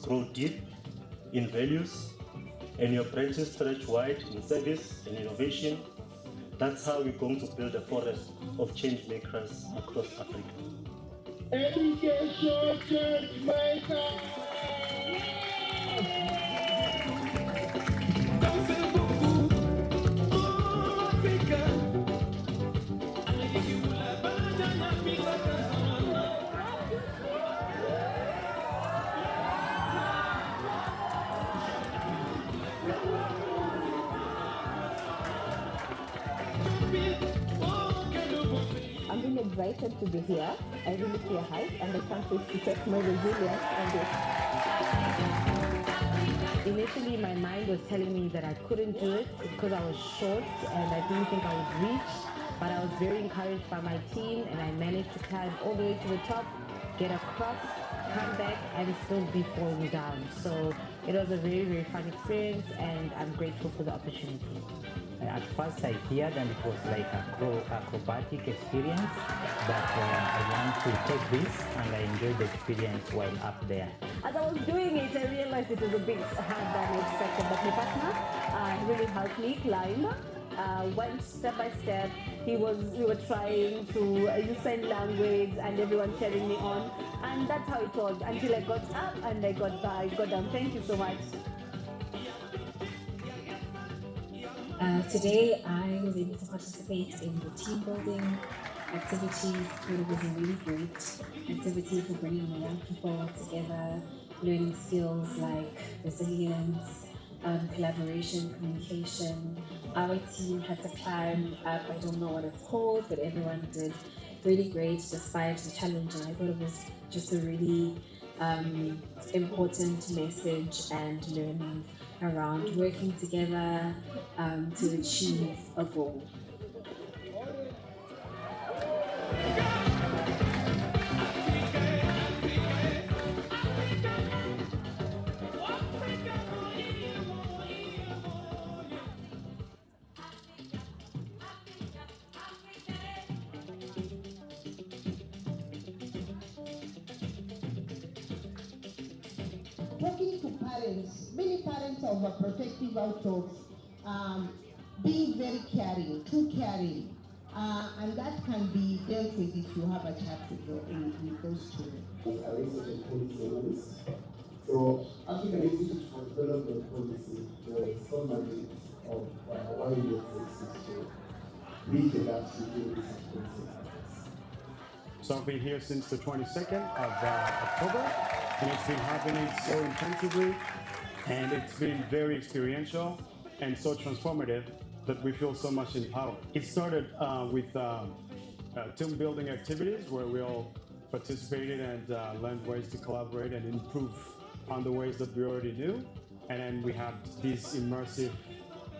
grow deep in values and your branches stretch wide in service and innovation. That's how we're going to build a forest of change makers across Africa. Education change makers! I'm really excited to be here. I really feel hype and I can't wait to test my resilience on this. Initially, my mind was telling me that I couldn't do it because I was short and I didn't think I would reach, but I was very encouraged by my team and I managed to climb all the way to the top, get across, come back and still be falling down. So it was a very, very fun experience and I'm grateful for the opportunity. At first I feared and it was like a acrobatic experience, but I learned to take this and I enjoyed the experience while up there. As I was doing it, I realized it was a bit hard than I expected, but my partner really helped me climb. Went step by step. We were trying to use sign language and everyone cheering me on, and that's how it was until I got up and I got down. Thank you so much. Today I was able to participate in the team building activities. It was a really great activity for bringing the young people together, learning skills like resilience, collaboration, communication. Our team had to climb up, I don't know what it's called, but everyone did really great despite the challenge, and I thought it was just a really important message and learning around working together to achieve a goal. Talking to parents, many parents are overprotective out of being very caring, too caring, and that can be dealt with if you have a chat with those children. So African Institute for Development Policy, the summary of why we exist to reach the gaps between these policies. So I've been here since the 22nd of October, and it's been happening so intensively, and it's been very experiential and so transformative that we feel so much empowered. It started with team building activities where we all participated and learned ways to collaborate and improve on the ways that we already knew. And then we had these immersive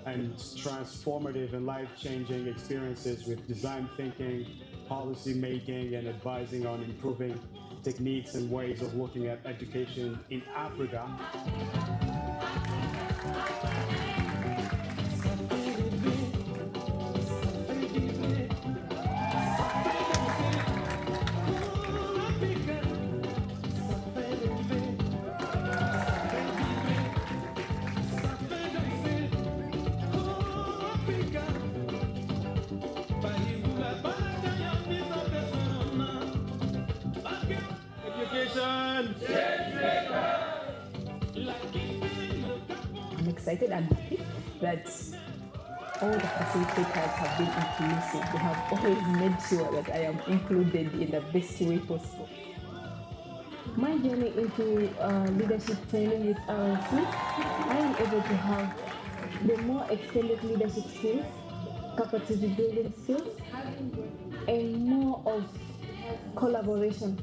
and transformative and life-changing experiences with design thinking, policy making, and advising on improving techniques and ways of looking at education in Africa. I'm excited and happy that all the facilitators have been inclusive. They have always made sure that I am included in the best way possible. My journey into leadership training with RLC, I am able to have the more extended leadership skills, capacity building skills, and more of collaboration.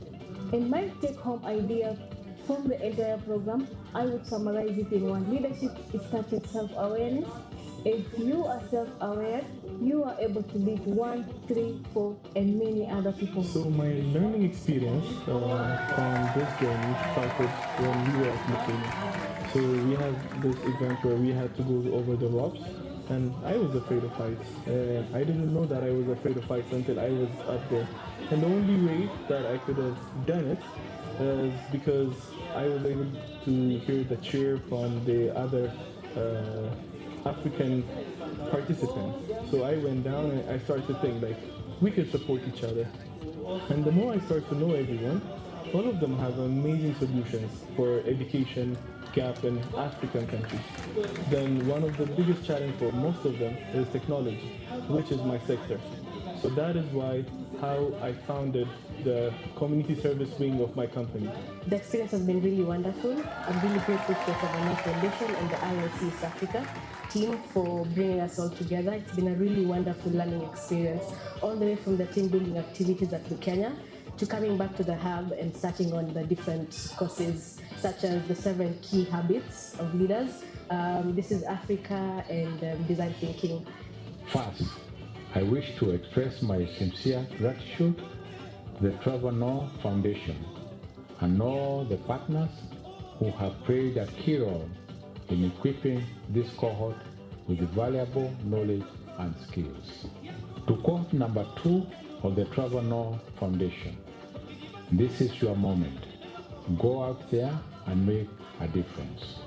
And my take-home idea from the entire program, I would summarize it in one. Leadership starts with self-awareness. If you are self-aware, you are able to lead 1, 3, 4, and many other people. So my learning experience from this journey started when we were at training. So we had this event where we had to go over the rocks, and I was afraid of heights. I didn't know that I was afraid of heights until I was up there. And the only way that I could have done it is because I was able to hear the cheer from the other African participants. So I went down and I started to think like we could support each other. And the more I start to know everyone, all of them have amazing solutions for education gap in African countries. Then one of the biggest challenge for most of them is technology, which is my sector. So that is why how I founded the community service wing of my company. The experience has been really wonderful. I'm really grateful to the Trevor Foundation and the IOC East Africa team for bringing us all together. It's been a really wonderful learning experience, all the way from the team building activities at Kenya to coming back to the hub and starting on the different courses, such as the 7 key habits of leaders. This is Africa and design thinking. First, I wish to express my sincere gratitude to the Trevor Foundation and all the partners who have played a key role in equipping this cohort with valuable knowledge and skills. To quote number 2 of the Trevor Foundation, this is your moment. Go out there and make a difference.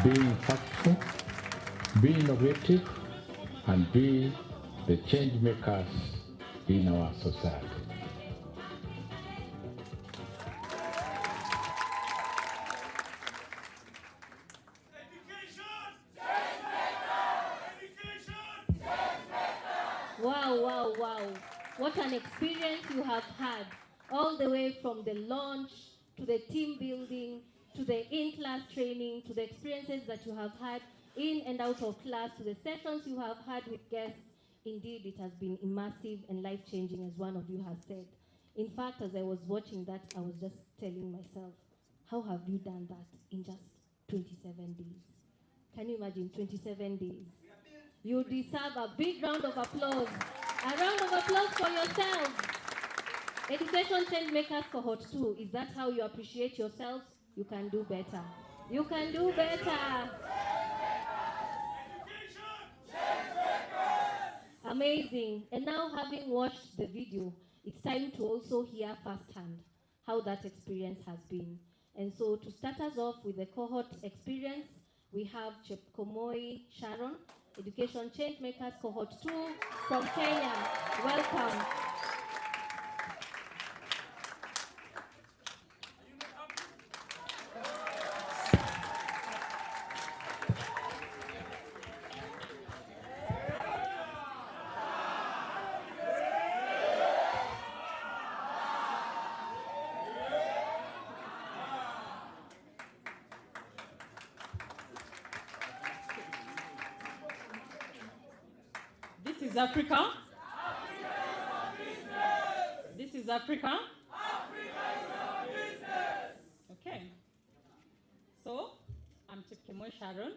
Be impactful, be innovative, and be the change makers in our society. Wow, wow, wow. What an experience you have had, all the way from the launch to the team building, to the in-class training, to the experiences that you have had in and out of class, to the sessions you have had with guests. Indeed, it has been immersive and life-changing, as one of you has said. In fact, as I was watching that, I was just telling myself, how have you done that in just 27 days? Can you imagine 27 days? You deserve a big round of applause. A round of applause for yourselves. Education Changemakers Cohort 2. Is that how you appreciate yourselves? You can do better. You can do better. Amazing. And now, having watched the video, it's time to also hear firsthand how that experience has been. And so, to start us off with the cohort experience, we have Chepkomoi Sharon, Education Changemakers Cohort 2 from Kenya. Welcome. This is Africa. This is Africa. Okay. So, I'm Chepkomoi Sharon,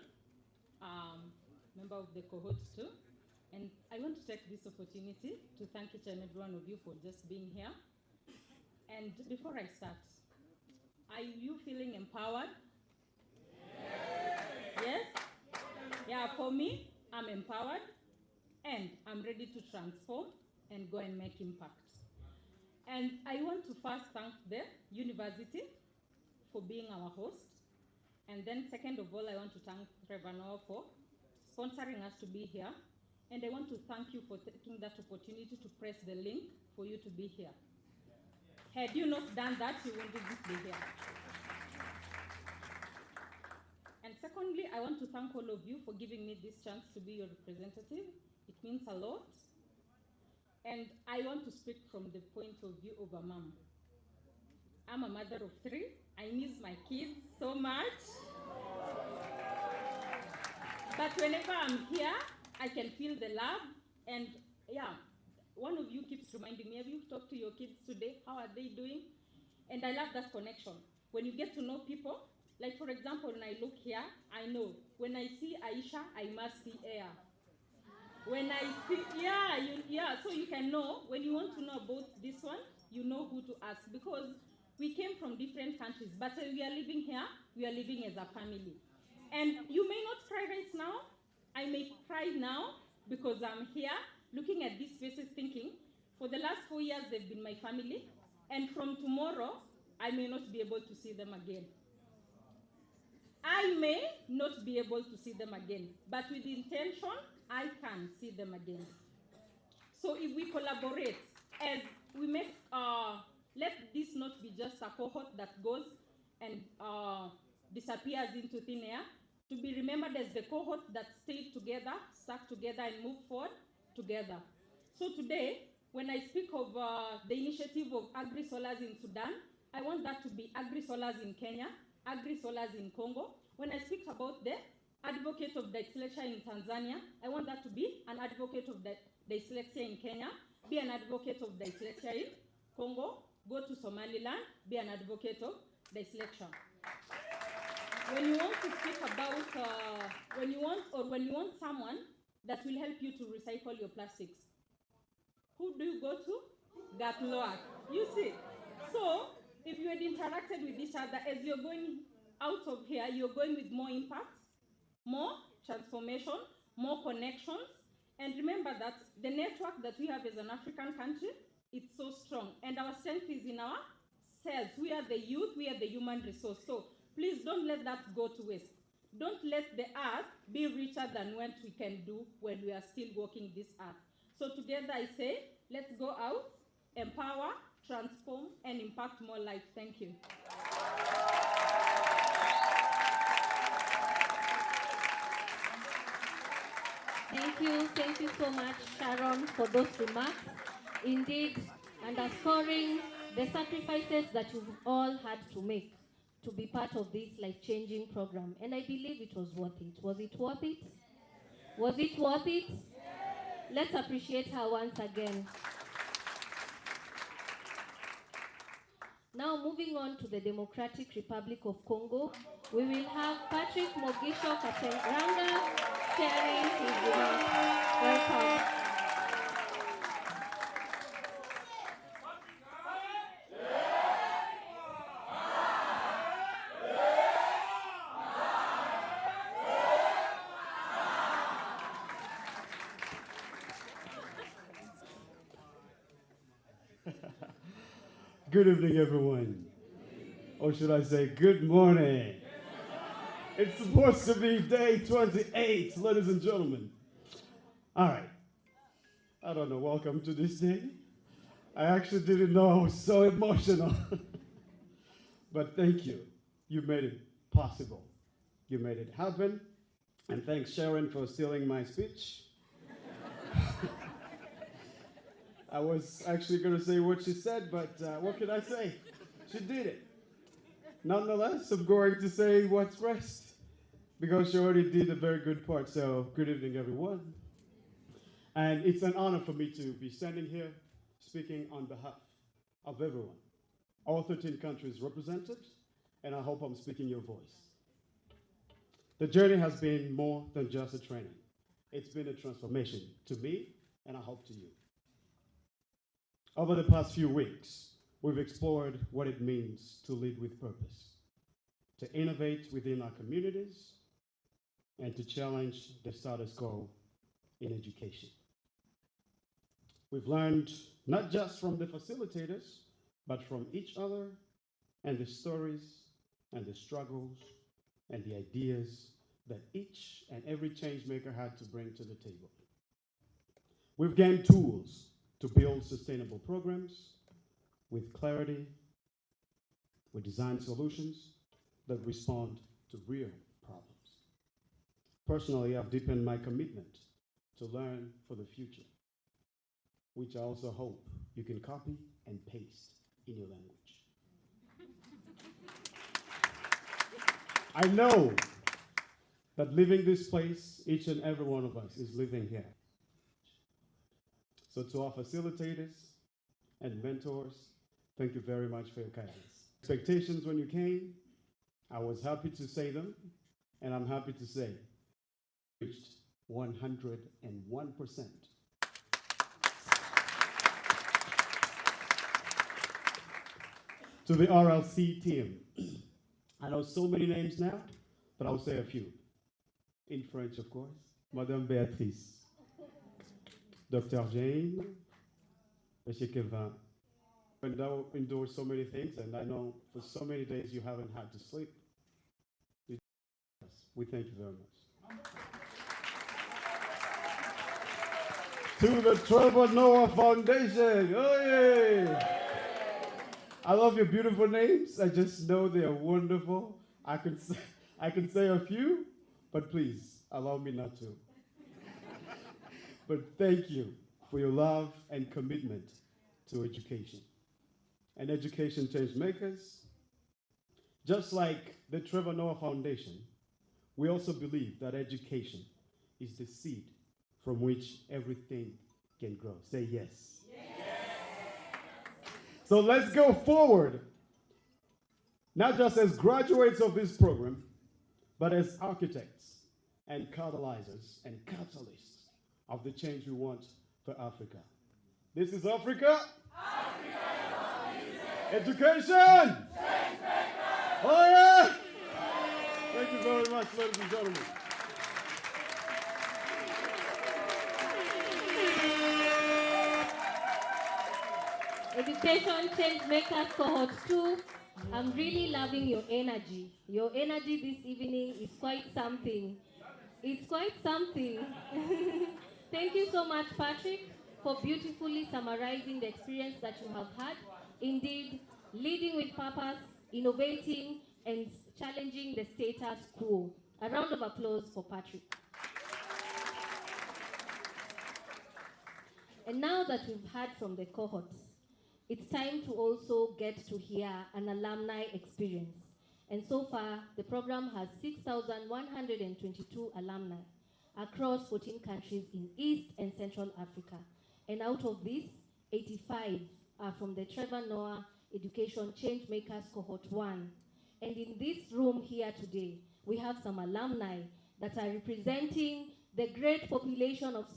member of the Cohort 2, and I want to take this opportunity to thank each and every one of you for just being here. And before I start, are you feeling empowered? Yes? Yeah, for me, I'm empowered. And I'm ready to transform and go and make impact. And I want to first thank the university for being our host. And then second of all, I want to thank Trevor for sponsoring us to be here. And I want to thank you for taking that opportunity to press the link for you to be here. Had you not done that, you wouldn't be here. And secondly, I want to thank all of you for giving me this chance to be your representative. It means a lot. And I want to speak from the point of view of a mom. I'm a mother of 3. I miss my kids so much. But whenever I'm here, I can feel the love. And yeah, one of you keeps reminding me, have you talked to your kids today? How are they doing? And I love that connection. When you get to know people, like for example, when I look here, I know when I see Aisha, I must see Air. When I see, so you can know, when you want to know about this one, you know who to ask, because we came from different countries, but we are living here, we are living as a family. And you may not cry right now, I may cry now, because I'm here, looking at these faces thinking, for the last 4 years they've been my family, and from tomorrow, I may not be able to see them again. I may not be able to see them again, but with intention, I can see them again. So if we collaborate, as we make, let this not be just a cohort that goes and disappears into thin air, to be remembered as the cohort that stayed together, stuck together, and moved forward together. So today, when I speak of the initiative of agri-solars in Sudan, I want that to be agri-solars in Kenya, agri-solars in Congo. When I speak about the advocate of dyslexia in Tanzania, I want that to be an advocate of dyslexia in Kenya, be an advocate of dyslexia in Congo, go to Somaliland, be an advocate of dyslexia. When you want to speak about, when you want someone that will help you to recycle your plastics, who do you go to? Gatloak. You see. So, if you had interacted with each other, as you're going out of here, you're going with more impact, more transformation, more connections. And remember that the network that we have as an African country, it's so strong. And our strength is in our cells. We are the youth, we are the human resource. So please don't let that go to waste. Don't let the earth be richer than what we can do when we are still walking this earth. So together I say, let's go out, empower, transform, and impact more lives. Thank you. Thank you so much, Sharon, for those remarks. Indeed, underscoring the sacrifices that you've all had to make to be part of this life-changing program. And I believe it was worth it. Was it worth it? Was it worth it? Let's appreciate her once again. Now moving on to the Democratic Republic of Congo, we will have Patrick Mogisho Katengranga sharing his remarks. Welcome. Good evening, everyone. Or should I say, good morning. It's supposed to be day 28, ladies and gentlemen. All right. I don't know, welcome to this day. I actually didn't know I was so emotional. But thank you. You made it possible. You made it happen. And thanks, Sharon, for stealing my speech. I was actually going to say what she said, but what can I say? She did it. Nonetheless, I'm going to say what's rest, because she already did a very good part. So good evening, everyone. And it's an honor for me to be standing here speaking on behalf of everyone, all 13 countries represented, and I hope I'm speaking your voice. The journey has been more than just a training. It's been a transformation to me, and I hope to you. Over the past few weeks, we've explored what it means to lead with purpose, to innovate within our communities, and to challenge the status quo in education. We've learned not just from the facilitators, but from each other and the stories and the struggles and the ideas that each and every change maker had to bring to the table. We've gained tools to build sustainable programs with clarity. We design solutions that respond to real problems. Personally, I've deepened my commitment to learn for the future, which I also hope you can copy and paste in your language. I know that leaving this place, each and every one of us is living here. So to our facilitators and mentors, thank you very much for your kindness. Expectations when you came, I was happy to say them, and I'm happy to say, reached 101%. To the RLC team, I know so many names now, but I'll say a few. In French, of course, Madame Béatrice, Dr. Jane, Monsieur Kevin, endure so many things, and I know for so many days you haven't had to sleep. We thank you very much. To the Trevor Noah Foundation. Oh, yeah. I love your beautiful names. I just know they are wonderful. I can say a few, but please allow me not to. But thank you for your love and commitment to education. And education change makers, just like the Trevor Noah Foundation, we also believe that education is the seed from which everything can grow. Say yes. So let's go forward, not just as graduates of this program, but as architects and catalyzers and catalysts of the change we want for Africa. This is Africa. Education. Oh yeah. Thank you very much, ladies and gentlemen. Education Change Makers Cohort 2, I'm really loving your energy. Your energy this evening is quite something. It's quite something. Thank you so much, Patrick, for beautifully summarizing the experience that you have had. Indeed, leading with purpose, innovating, and challenging the status quo. A round of applause for Patrick. And now that we've heard from the cohorts, it's time to also get to hear an alumni experience. And so far, the program has 6,122 alumni across 14 countries in East and Central Africa. And out of these, 85 are from the Trevor Noah Education Change Makers Cohort 1. And in this room here today, we have some alumni that are representing the great population of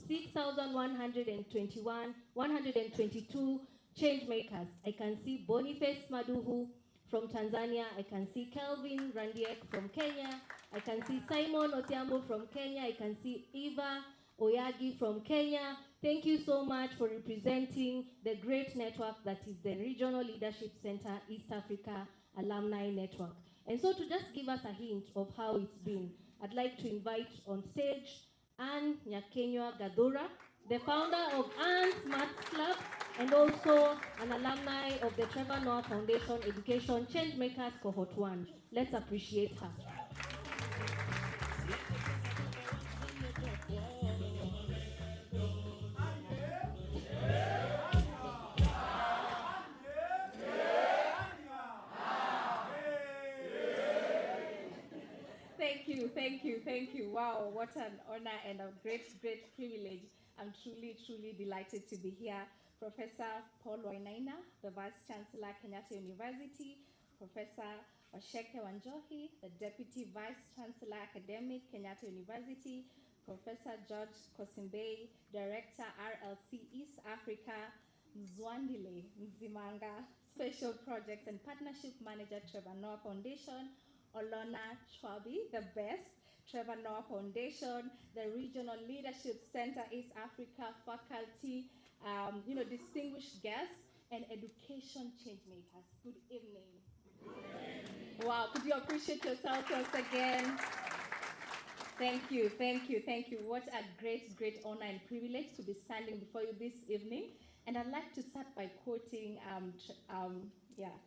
122 change makers. I can see Boniface Maduhu from Tanzania. I can see Kelvin Randiek from Kenya. I can see Simon Otiambo from Kenya. I can see Eva Oyagi from Kenya. Thank you so much for representing the great network that is the Regional Leadership Center East Africa Alumni Network. And so to just give us a hint of how it's been, I'd like to invite on stage Anne Nyakenywa Gadura, the founder of Anne's Maths Club, and also an alumni of the Trevor Noah Foundation Education Changemakers Cohort 1. Let's appreciate her. Thank you. Wow, what an honor and a great privilege. I'm truly delighted to be here. Professor Paul Wainaina, the Vice Chancellor, Kenyatta University, Professor Washeke Wanjohi, the Deputy Vice Chancellor, Academic, Kenyatta University, Professor George Kosimbei, Director, RLC East Africa, Mzwandile Mzimanga, Special Projects and Partnership Manager, Trevor Noah Foundation, Olona Chwabi, the best, Trevor Noah Foundation, the Regional Leadership Center East Africa faculty, distinguished guests, and education change makers. Good evening. Wow, could you appreciate yourself once again? Thank you. What a great honor and privilege to be standing before you this evening. And I'd like to start by quoting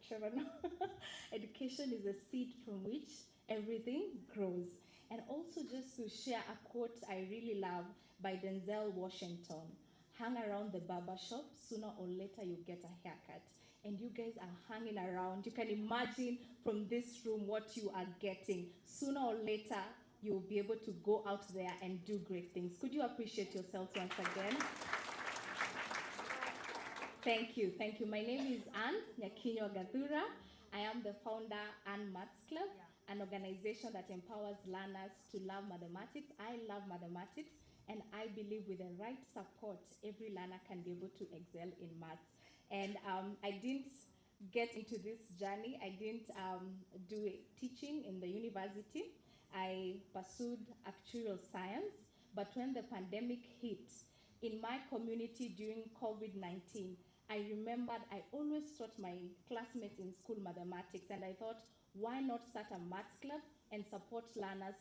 Trevor Noah. Education is a seed from which everything grows. And also just to share a quote I really love by Denzel Washington. Hang around the barber shop, sooner or later you get a haircut. And you guys are hanging around. You can imagine from this room what you are getting. Sooner or later, you'll be able to go out there and do great things. Could you appreciate yourselves once again? Thank you. My name is Anne Nyakenywa Gadura. I am the founder Anne Maths Club, an organization that empowers learners to love mathematics. I love mathematics, and I believe with the right support, every learner can be able to excel in maths. And I didn't get into this journey. I didn't do teaching in the university. I pursued actuarial science, but when the pandemic hit, in my community during COVID-19, I remembered I always taught my classmates in school mathematics, and I thought, why not start a maths club and support learners,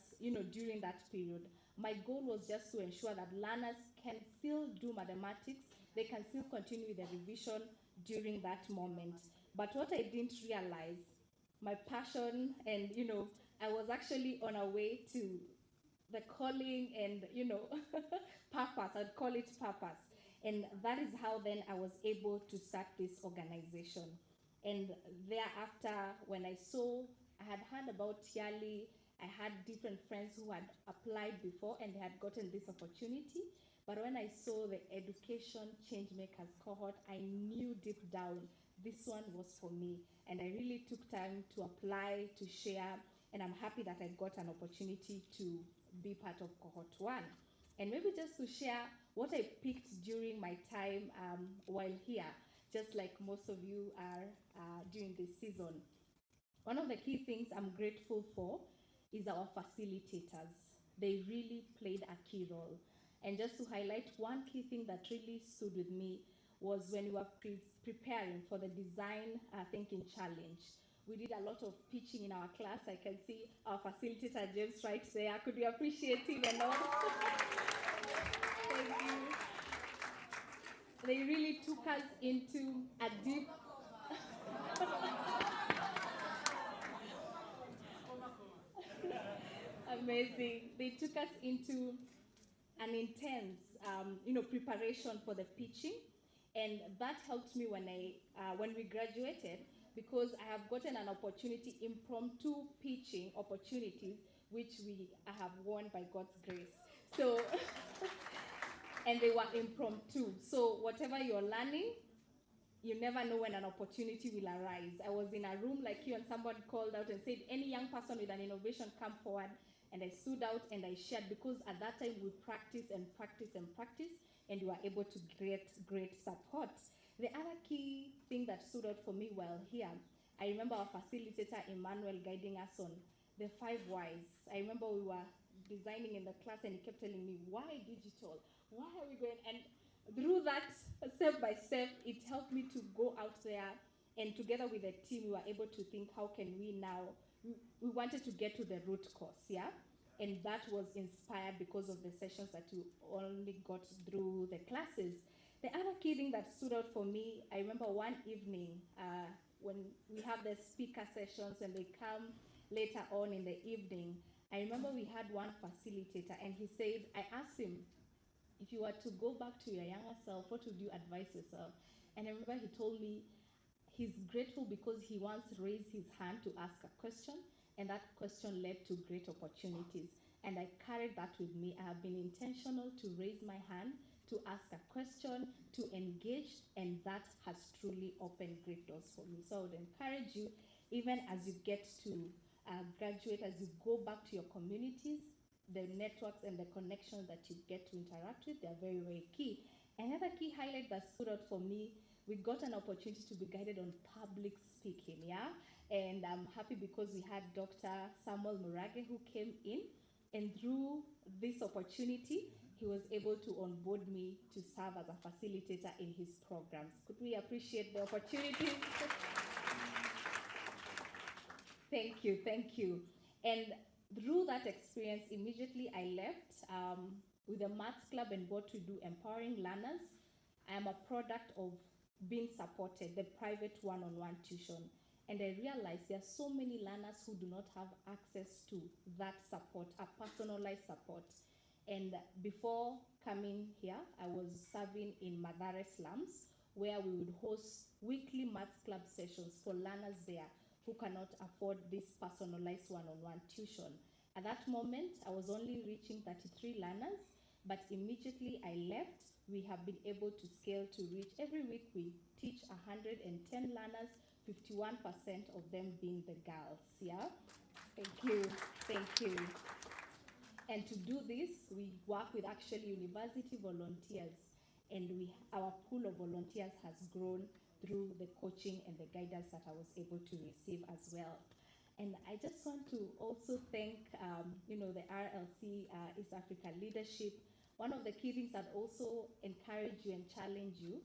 during that period. My goal was just to ensure that learners can still do mathematics, they can still continue with the revision during that moment. But what I didn't realize, my passion, and I was actually on a way to the calling and purpose. I'd call it purpose. And that is how then I was able to start this organization. And thereafter, when I saw, I had heard about Yali, I had different friends who had applied before and they had gotten this opportunity. But when I saw the education changemakers cohort, I knew deep down this one was for me. And I really took time to apply, to share, and I'm happy that I got an opportunity to be part of cohort 1. And maybe just to share what I picked during my time while here, just like most of you are during this season. One of the key things I'm grateful for is our facilitators. They really played a key role. And just to highlight one key thing that really stood with me was when we were preparing for the design thinking challenge. We did a lot of pitching in our class. I can see our facilitator James right there. Could we appreciate him and all? Thank you. They really took us into a deep amazing. They took us into an intense, preparation for the pitching, and that helped me when we graduated, because I have gotten an opportunity, impromptu pitching opportunities, which I have won by God's grace. So, and they were impromptu. So whatever you're learning, you never know when an opportunity will arise. I was in a room like you and somebody called out and said, any young person with an innovation, come forward. And I stood out and I shared, because at that time we practice and practice and practice, and you are able to get great support. The other key thing that stood out for me while here, I remember our facilitator Emmanuel guiding us on the 5 whys. I remember we were designing in the class and he kept telling me, why digital? Why are we going? And through that, step by step, it helped me to go out there, and together with the team, we were able to think, how can we now, we wanted to get to the root cause, yeah? And that was inspired because of the sessions that we only got through the classes. The other key thing that stood out for me, I remember one evening when we have the speaker sessions and they come later on in the evening, I remember we had one facilitator and he said, I asked him, if you were to go back to your younger self, what would you advise yourself? And I remember he told me he's grateful because he once raised his hand to ask a question, and that question led to great opportunities. And I carried that with me. I have been intentional to raise my hand, to ask a question, to engage, and that has truly opened great doors for me. So I would encourage you, even as you get to graduate, as you go back to your communities, the networks and the connections that you get to interact with, they're very, very key. Another key highlight that stood out for me, we got an opportunity to be guided on public speaking, yeah? And I'm happy because we had Dr. Samuel Murage who came in, and through this opportunity, he was able to onboard me to serve as a facilitator in his programs. Could we appreciate the opportunities? Thank you, thank you. And through that experience, immediately I left with the Maths Club and what to do, empowering learners. I am a product of being supported, the private one-on-one tuition. And I realized there are so many learners who do not have access to that support, a personalized support. And before coming here, I was serving in Madare slums, where we would host weekly Maths Club sessions for learners there who cannot afford this personalized one-on-one tuition. At that moment, I was only reaching 33 learners, but immediately I left. We have been able to scale to reach, every week we teach 110 learners, 51% of them being the girls, yeah? Thank you, thank you. And to do this, we work with actually university volunteers, and our pool of volunteers has grown through the coaching and the guidance that I was able to receive as well. And I just want to also thank, the RLC East Africa leadership. One of the key things that also encourage you and challenge you,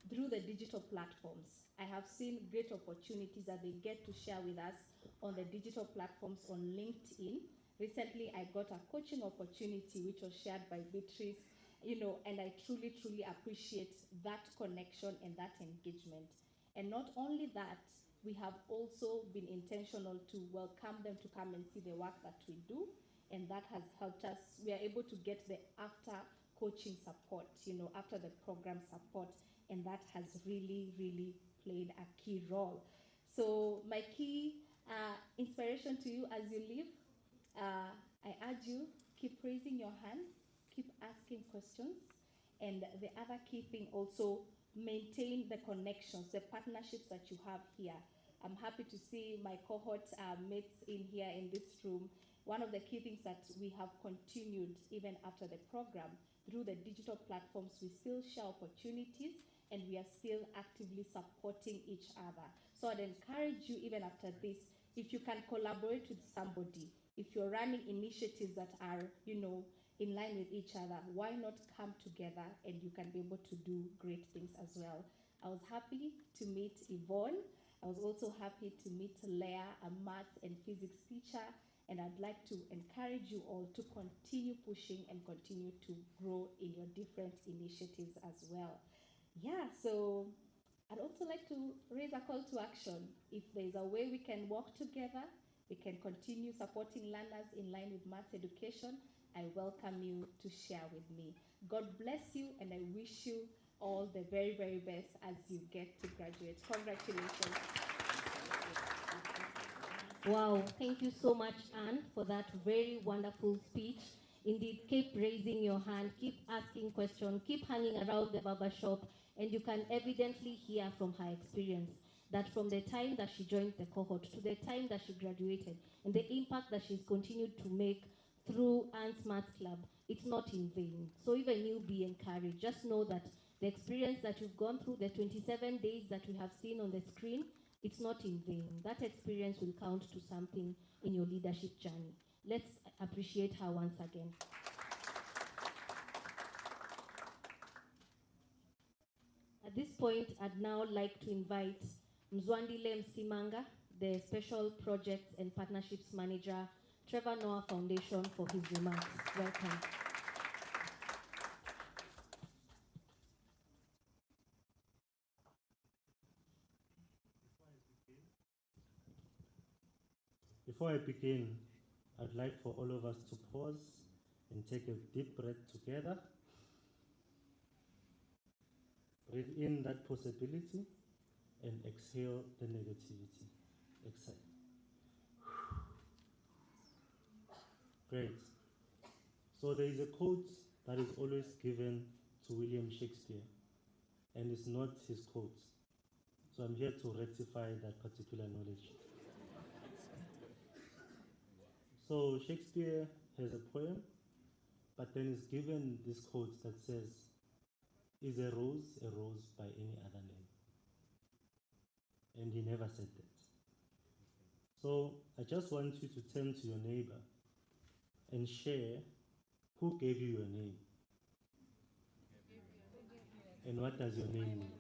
through the digital platforms. I have seen great opportunities that they get to share with us on the digital platforms on LinkedIn. Recently, I got a coaching opportunity which was shared by Beatrice, and I truly, truly appreciate that connection and that engagement. And not only that, we have also been intentional to welcome them to come and see the work that we do, and that has helped us. We are able to get the after coaching support, after the program support, and that has really, really played a key role. So my key inspiration to you as you leave, I urge you, keep raising your hand, keep asking questions, and the other key thing also, maintain the connections, the partnerships that you have here. I'm happy to see my cohort mates in here in this room. One of the key things that we have continued even after the program, through the digital platforms, we still share opportunities and we are still actively supporting each other. So I'd encourage you, even after this, if you can collaborate with somebody, if you're running initiatives that are, in line with each other, why not come together and you can be able to do great things as well. I was happy to meet Yvonne. I was also happy to meet Leah, a math and physics teacher, and I'd like to encourage you all to continue pushing and continue to grow in your different initiatives as well. Yeah, so I'd also like to raise a call to action. If there's a way we can work together, we can continue supporting learners in line with maths education, I welcome you to share with me. God bless you, and I wish you all the very, very best as you get to graduate. Congratulations. Wow, thank you so much, Anne, for that very wonderful speech. Indeed, keep raising your hand, keep asking questions, keep hanging around the barber shop, and you can evidently hear from her experience that from the time that she joined the cohort to the time that she graduated, and the impact that she's continued to make through Anne's Maths Club, it's not in vain. So even you, be encouraged. Just know that the experience that you've gone through, the 27 days that we have seen on the screen, it's not in vain. That experience will count to something in your leadership journey. Let's appreciate her once again. At this point, I'd now like to invite Mzwandile Msimanga, the Special Projects and Partnerships Manager, Trevor Noah Foundation, for his remarks. Welcome. Before I begin, I'd like for all of us to pause and take a deep breath together. Breathe in that possibility and exhale the negativity. Exhale. Great. So there is a quote that is always given to William Shakespeare, and it's not his quote. So I'm here to rectify that particular knowledge. So Shakespeare has a poem, but then is given this quote that says, "Is a rose by any other name?" And he never said that. So I just want you to turn to your neighbor and share who gave you your name and what does your name mean.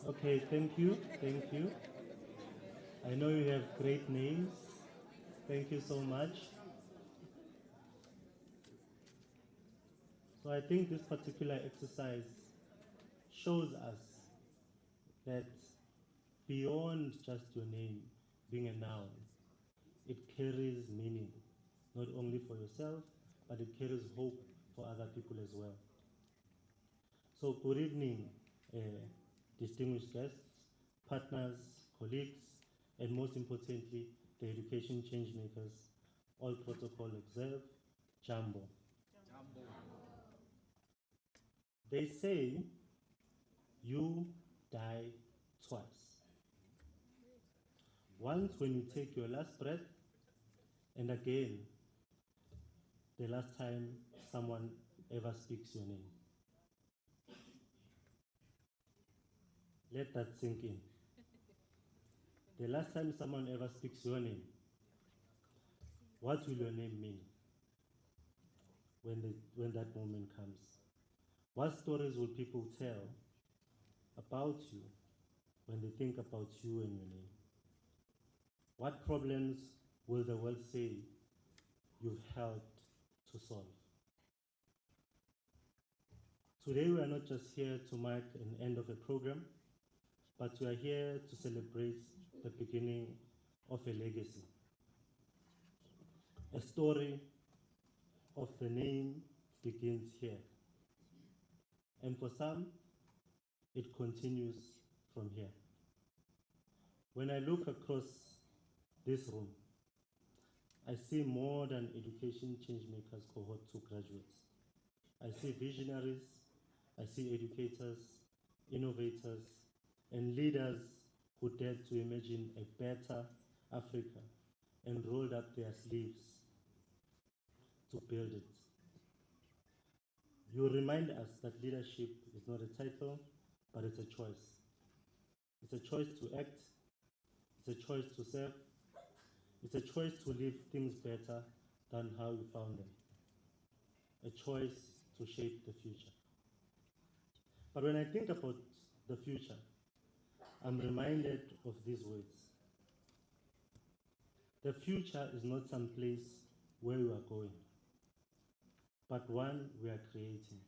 Okay, thank you. I know you have great names. Thank you so much. So I think this particular exercise shows us that beyond just your name being a noun, it carries meaning, not only for yourself, but it carries hope for other people as well. So good evening, distinguished guests, partners, colleagues, and most importantly, the education change makers, all protocol observe, Jambo. They say you die twice. Once when you take your last breath, and again, the last time someone ever speaks your name. Let that sink in. The last time someone ever speaks your name, what will your name mean when that moment comes? What stories will people tell about you when they think about you and your name? What problems will the world say you've helped to solve? Today we are not just here to mark an end of a program, but we are here to celebrate the beginning of a legacy. A story of the name begins here. And for some, it continues from here. When I look across this room, I see more than education changemakers cohort 2 graduates. I see visionaries, I see educators, innovators, and leaders who dared to imagine a better Africa and rolled up their sleeves to build it. You remind us that leadership is not a title, but it's a choice. It's a choice to act, it's a choice to serve, it's a choice to leave things better than how you found them. A choice to shape the future. But when I think about the future, I'm reminded of these words. The future is not some place where we are going, but one we are creating.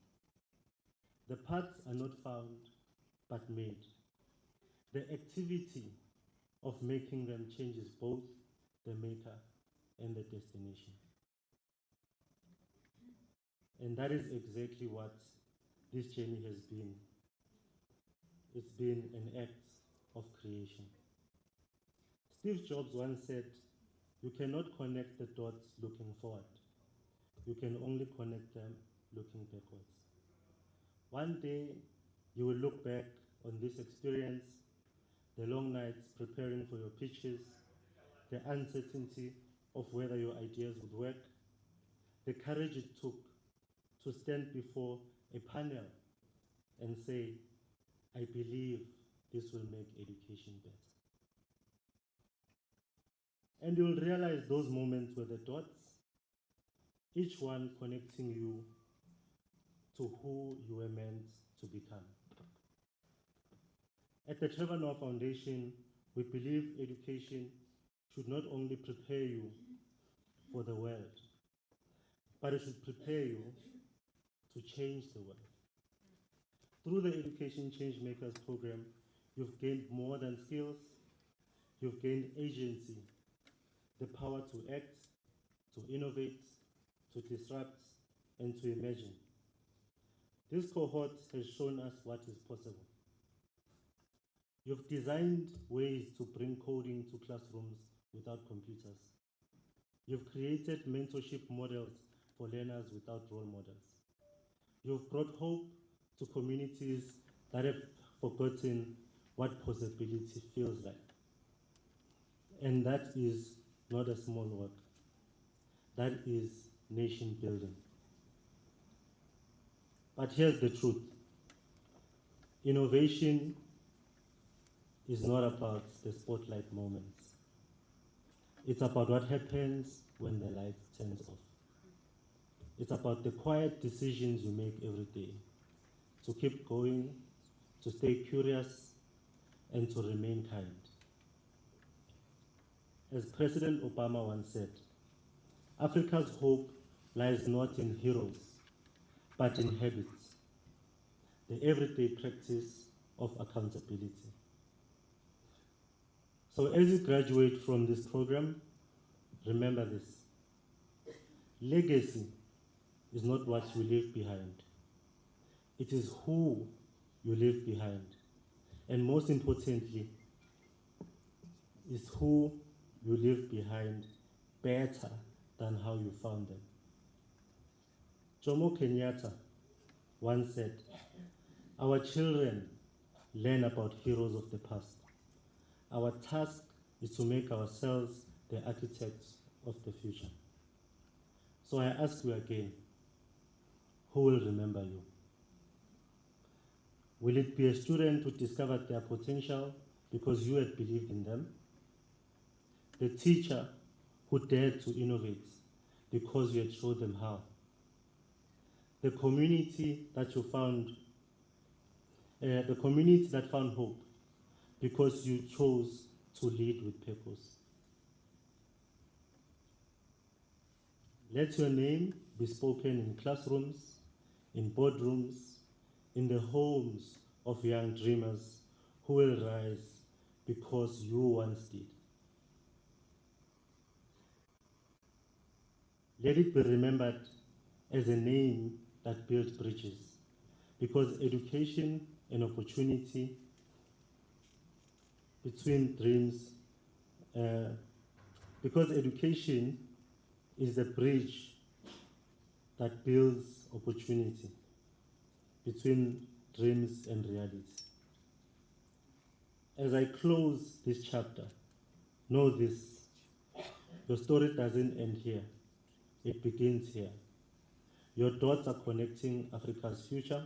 The paths are not found, but made. The activity of making them changes both the maker and the destination. And that is exactly what this journey has been. It's been an act of creation. Steve Jobs once said, "You cannot connect the dots looking forward. You can only connect them looking backwards." One day, you will look back on this experience, the long nights preparing for your pitches, the uncertainty of whether your ideas would work, the courage it took to stand before a panel and say, "I believe this will make education better." And you'll realize those moments were the dots, each one connecting you to who you were meant to become. At the Trevor Foundation, we believe education should not only prepare you for the world, but it should prepare you to change the world. Through the Education Changemakers program, you've gained more than skills, you've gained agency, the power to act, to innovate, to disrupt, and to imagine. This cohort has shown us what is possible. You've designed ways to bring coding to classrooms without computers. You've created mentorship models for learners without role models. You've brought hope to communities that have forgotten what possibility feels like. And that is not a small work. That is nation building. But here's the truth. Innovation is not about the spotlight moments. It's about what happens when the light turns off. It's about the quiet decisions you make every day to keep going, to stay curious, and to remain kind. As President Obama once said, Africa's hope lies not in heroes, but in habits, the everyday practice of accountability. So as you graduate from this program, remember this. Legacy is not what you leave behind. It is who you leave behind. And most importantly, is who you leave behind better than how you found them. Jomo Kenyatta once said, "Our children learn about heroes of the past. Our task is to make ourselves the architects of the future." So I ask you again, who will remember you? Will it be a student who discovered their potential because you had believed in them? The teacher who dared to innovate because you had showed them how? The community that found hope because you chose to lead with purpose. Let your name be spoken in classrooms, in boardrooms, in the homes of young dreamers who will rise because you once did. Let it be remembered as a name that builds bridges, because education and opportunity between dreams, because education is the bridge that builds opportunity between dreams and reality. As I close this chapter, know this: your story doesn't end here, it begins here. Your dots are connecting Africa's future.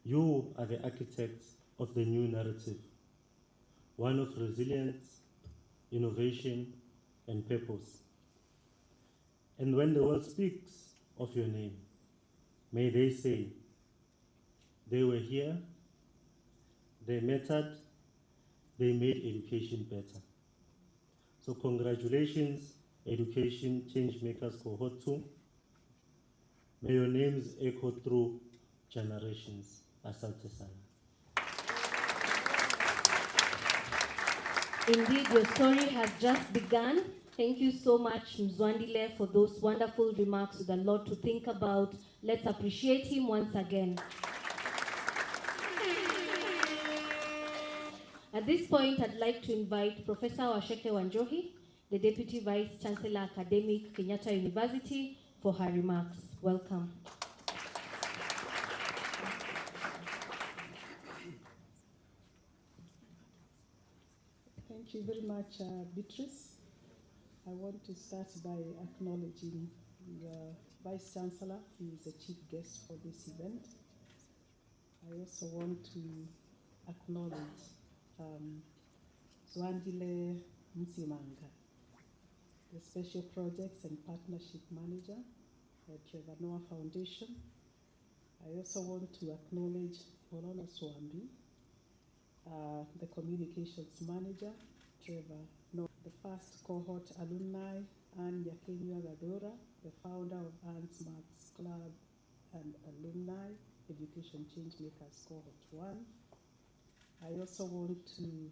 You are the architects of the new narrative, one of resilience, innovation, and purpose. And when the world speaks of your name, may they say, they were here, they mattered, they made education better. So congratulations, Education Changemakers Cohort 2. May your names echo through generations. Asante sana. Indeed, your story has just begun. Thank you so much, Mzwandile, for those wonderful remarks with a lot to think about. Let's appreciate him once again. At this point, I'd like to invite Professor Washeke Wanjohi, the Deputy Vice Chancellor Academic, Kenyatta University, for her remarks. Welcome. Thank you very much, Beatrice. I want to start by acknowledging the Vice Chancellor, who is the chief guest for this event. I also want to acknowledge Zwandile Msimanga, the Special Projects and Partnership Manager at Trevor Foundation. I also want to acknowledge Olona Swambi, the Communications Manager, Trevor Noah, the first cohort alumni, Anne Yakenywa Gadora, the founder of Anne's Maths Club and alumni, Education Changemakers Cohort 1. I also want to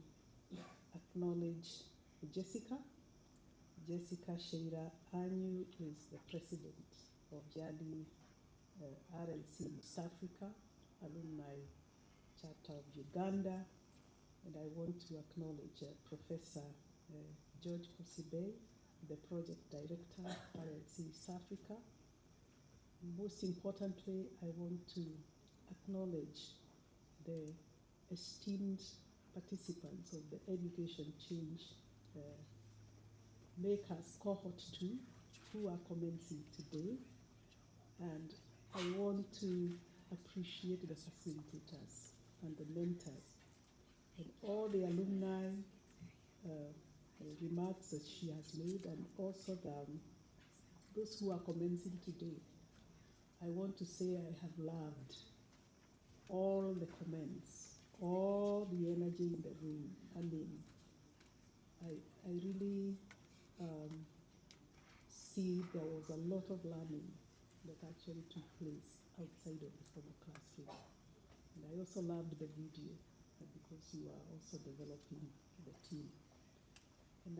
acknowledge Jessica. Jessica Sheira Anyu is the president of JADI RLC East Africa, alumni chapter of Uganda. And I want to acknowledge Professor George Kosibe, the project director, RLC East Africa. Most importantly, I want to acknowledge the esteemed participants of the Education Change Makers Cohort 2, who are commencing today. And I want to appreciate the facilitators and the mentors and all the alumni remarks that she has made, and also those who are commencing today. I want to say I have loved all the comments, all the energy in the room. I mean, I really see there was a lot of learning that actually took place outside of the formal classroom. And I also loved the video because you are also developing the team. And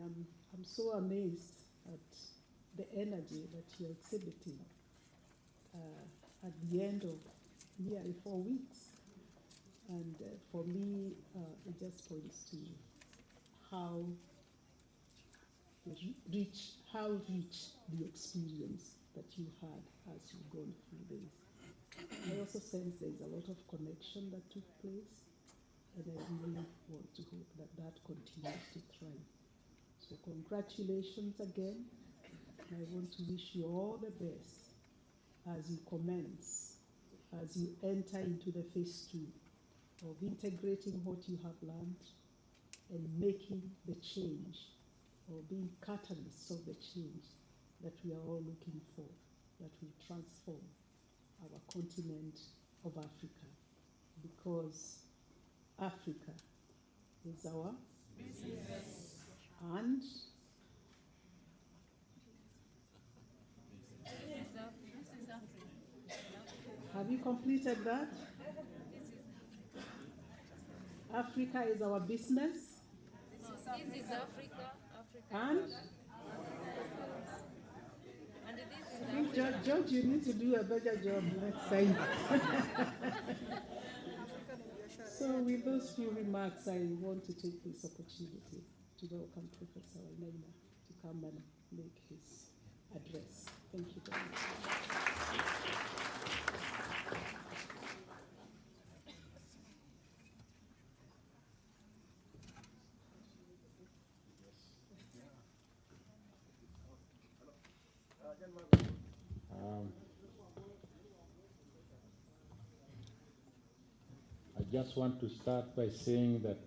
I'm so amazed at the energy that you're exhibiting at the end of nearly 4 weeks. And for me, it just points to how rich the experience that you had as you've gone through this. I also sense there's a lot of connection that took place, and I really want to hope that that continues to thrive. So congratulations again. I want to wish you all the best as you commence, as you enter into the phase 2 of integrating what you have learned and making the change, or being catalysts of the change that we are all looking for, that will transform our continent of Africa, because Africa is our business. And have you completed that? Africa is our business. This is Africa. And? And this is George, you need to do a better job next time. So with those few remarks, I want to take this opportunity to welcome Professor Wainaina to come and make his address. Thank you very much. I just want to start by saying that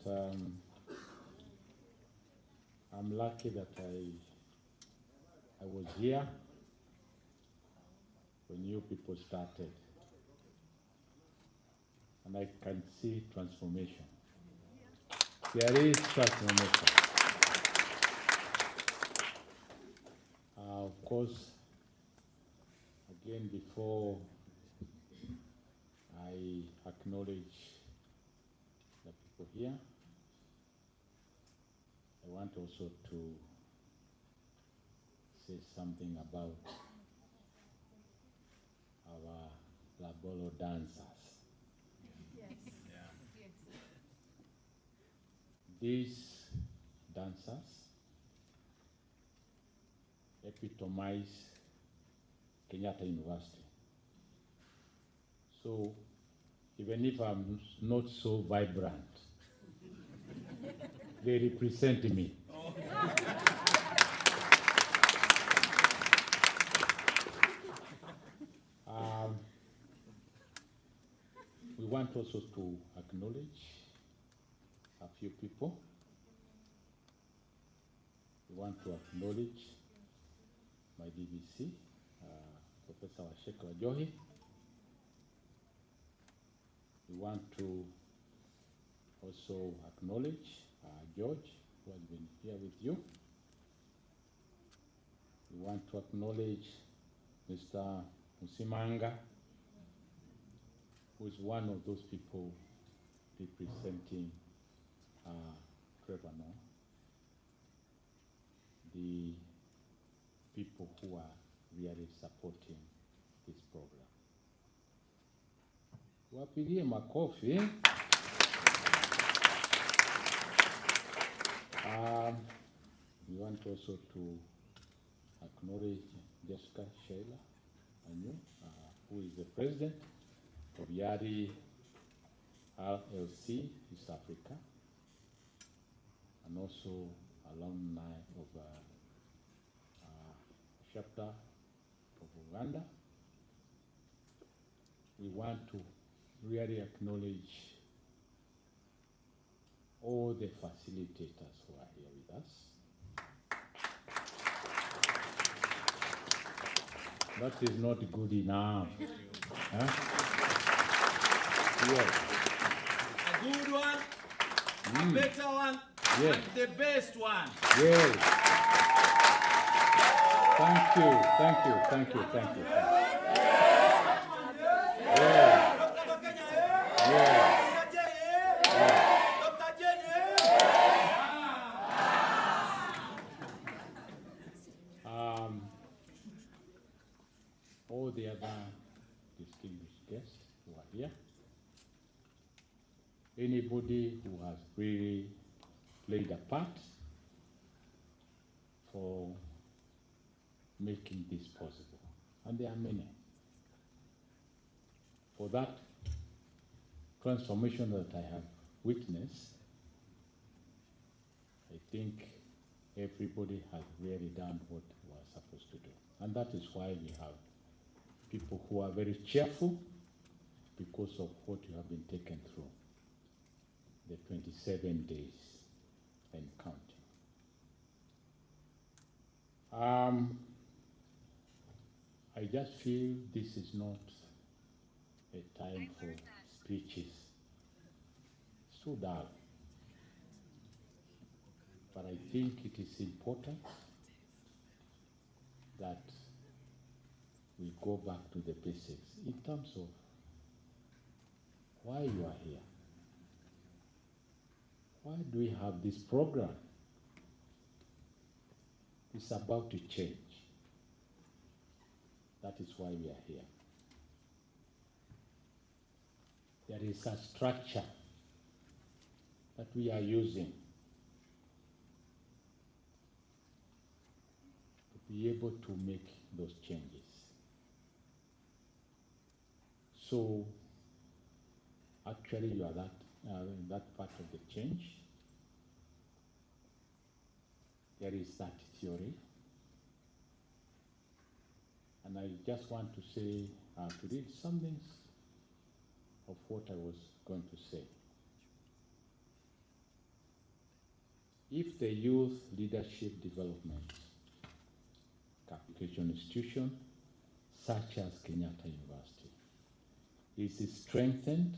I'm lucky that I was here when you people started, and I can see transformation. There is transformation. Of course, again, before I acknowledge the people here, I want also to say something about our Labolo dancers. Yes. Yeah. These dancers epitomize Kenyatta University. So even if I'm not so vibrant, they represent me. We want also to acknowledge a few people. We want to acknowledge my DVC, Professor Washeka Wajohi. We want to also acknowledge George, who has been here with you. We want to acknowledge Mr. Musimanga, who is one of those people representing Trevor, the people who are really supporting this program. Wapigie makofi. We want also to acknowledge Jessica Sheila Anyu, who is the president of Yari LLC East Africa, and also alumni of chapter of Uganda. We want to really acknowledge all the facilitators who are here with us. That is not good enough. Huh? Yes. A good one, a better one, yes, and the best one. Yes. Thank you, thank you, thank you, thank you. Yeah. Yeah. All the other distinguished guests who are here, anybody who has really played a part for making this possible. And there are many. For that transformation that I have witnessed, I think everybody has really done what they were supposed to do. And that is why we have people who are very cheerful because of what you have been taken through, the 27 days and counting. I just feel this is not a time for speeches. It's so dull. But I think it is important that we go back to the basics in terms of why you are here. Why do we have this program? It's about to change. That is why we are here. There is a structure that we are using to be able to make those changes. So actually you are that part of the change. There is that theory. And I just want to say, to read some things of what I was going to say. If the Youth Leadership Development Application Institution, such as Kenyatta University, is strengthened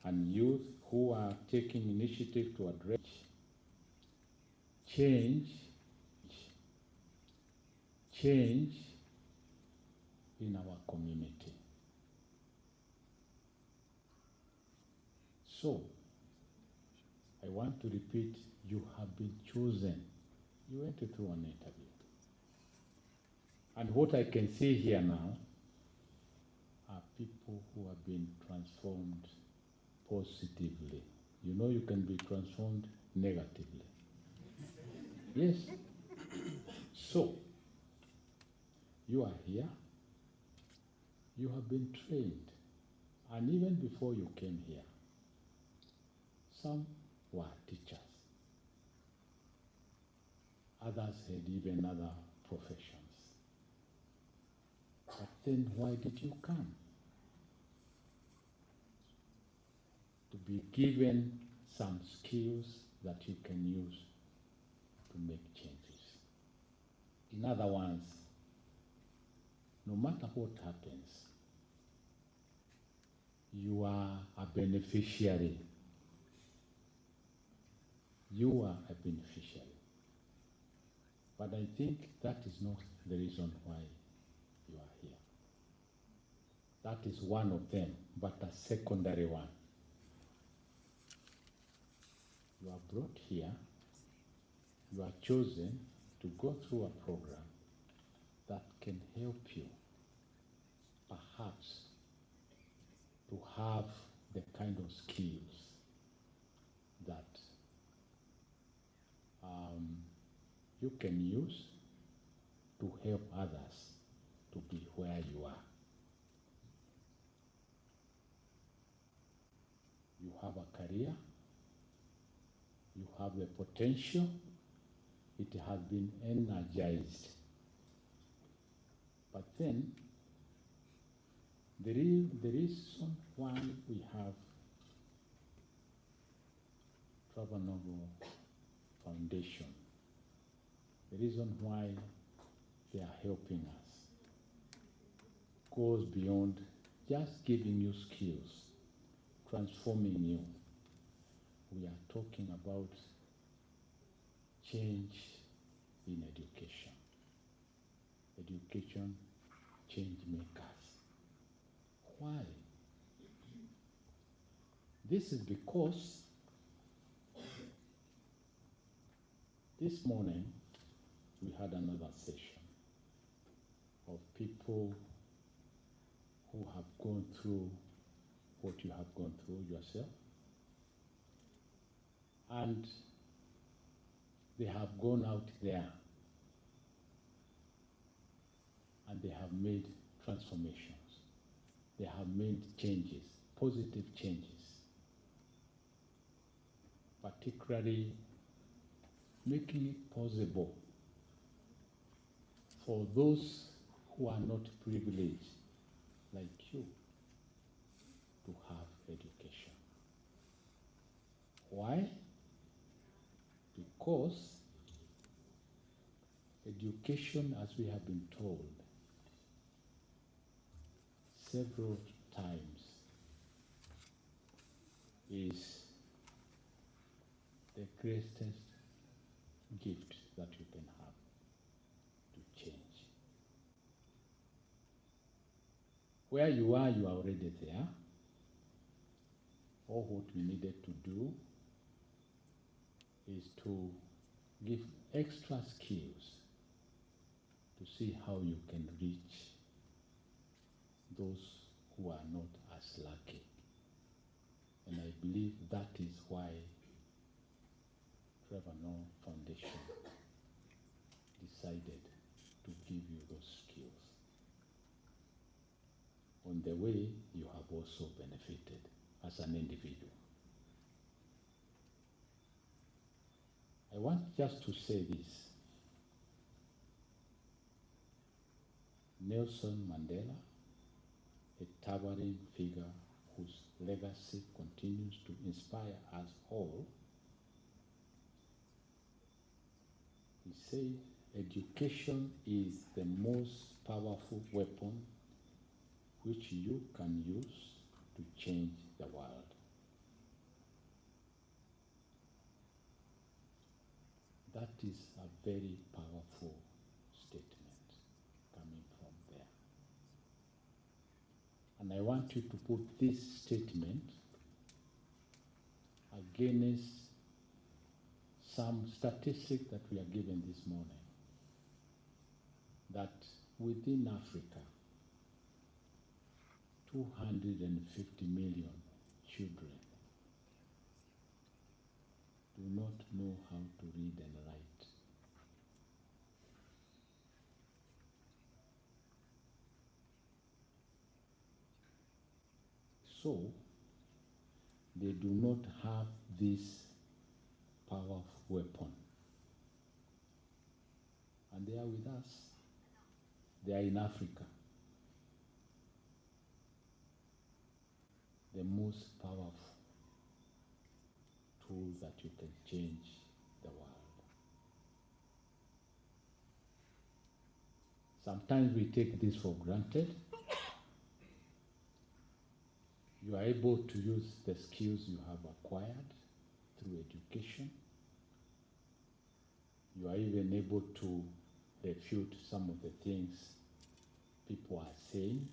and youth who are taking initiative to address change in our community. So, I want to repeat, you have been chosen. You went through an interview. And what I can see here now are people who have been transformed positively. You know you can be transformed negatively. Yes. So, you are here. You have been trained. And even before you came here, some were teachers. Others had even other professions. But then why did you come? To be given some skills that you can use to make changes. In other words, no matter what happens, you are a beneficiary. You are a beneficiary. But I think that is not the reason why you are here. That is one of them, but a secondary one. You are brought here, you are chosen to go through a program that can help you, perhaps, to have the kind of skills that you can use to help others to be where you are. You have a career, you have the potential, it has been energized. But then, the reason why we have Trevor Foundation, the reason why they are helping us, goes beyond just giving you skills, transforming you. We are talking about change in education. Education change makers. Why? This is because this morning we had another session of people who have gone through what you have gone through yourself. And they have gone out there and they have made transformations. They have made changes, positive changes, particularly making it possible for those who are not privileged, like you, to have education. Why? Because education, as we have been told several times, is the greatest gift that you can have to change. Where you are already there. All what we needed to do is to give extra skills to see how you can reach those who are not as lucky. And I believe that is why Trevor Foundation decided to give you those skills. On the way, you have also benefited as an individual. I want just to say this. Nelson Mandela, a towering figure whose legacy continues to inspire us all, he said, education is the most powerful weapon which you can use to change the world. That is a very powerful statement coming from there. And I want you to put this statement against some statistics that we are given this morning, that within Africa, 250 million children do not know how to read and write. So, they do not have this powerful weapon. And they are with us. They are in Africa. The most powerful tool that you can change the world. Sometimes we take this for granted. You are able to use the skills you have acquired through education. You are even able to refute some of the things people are saying.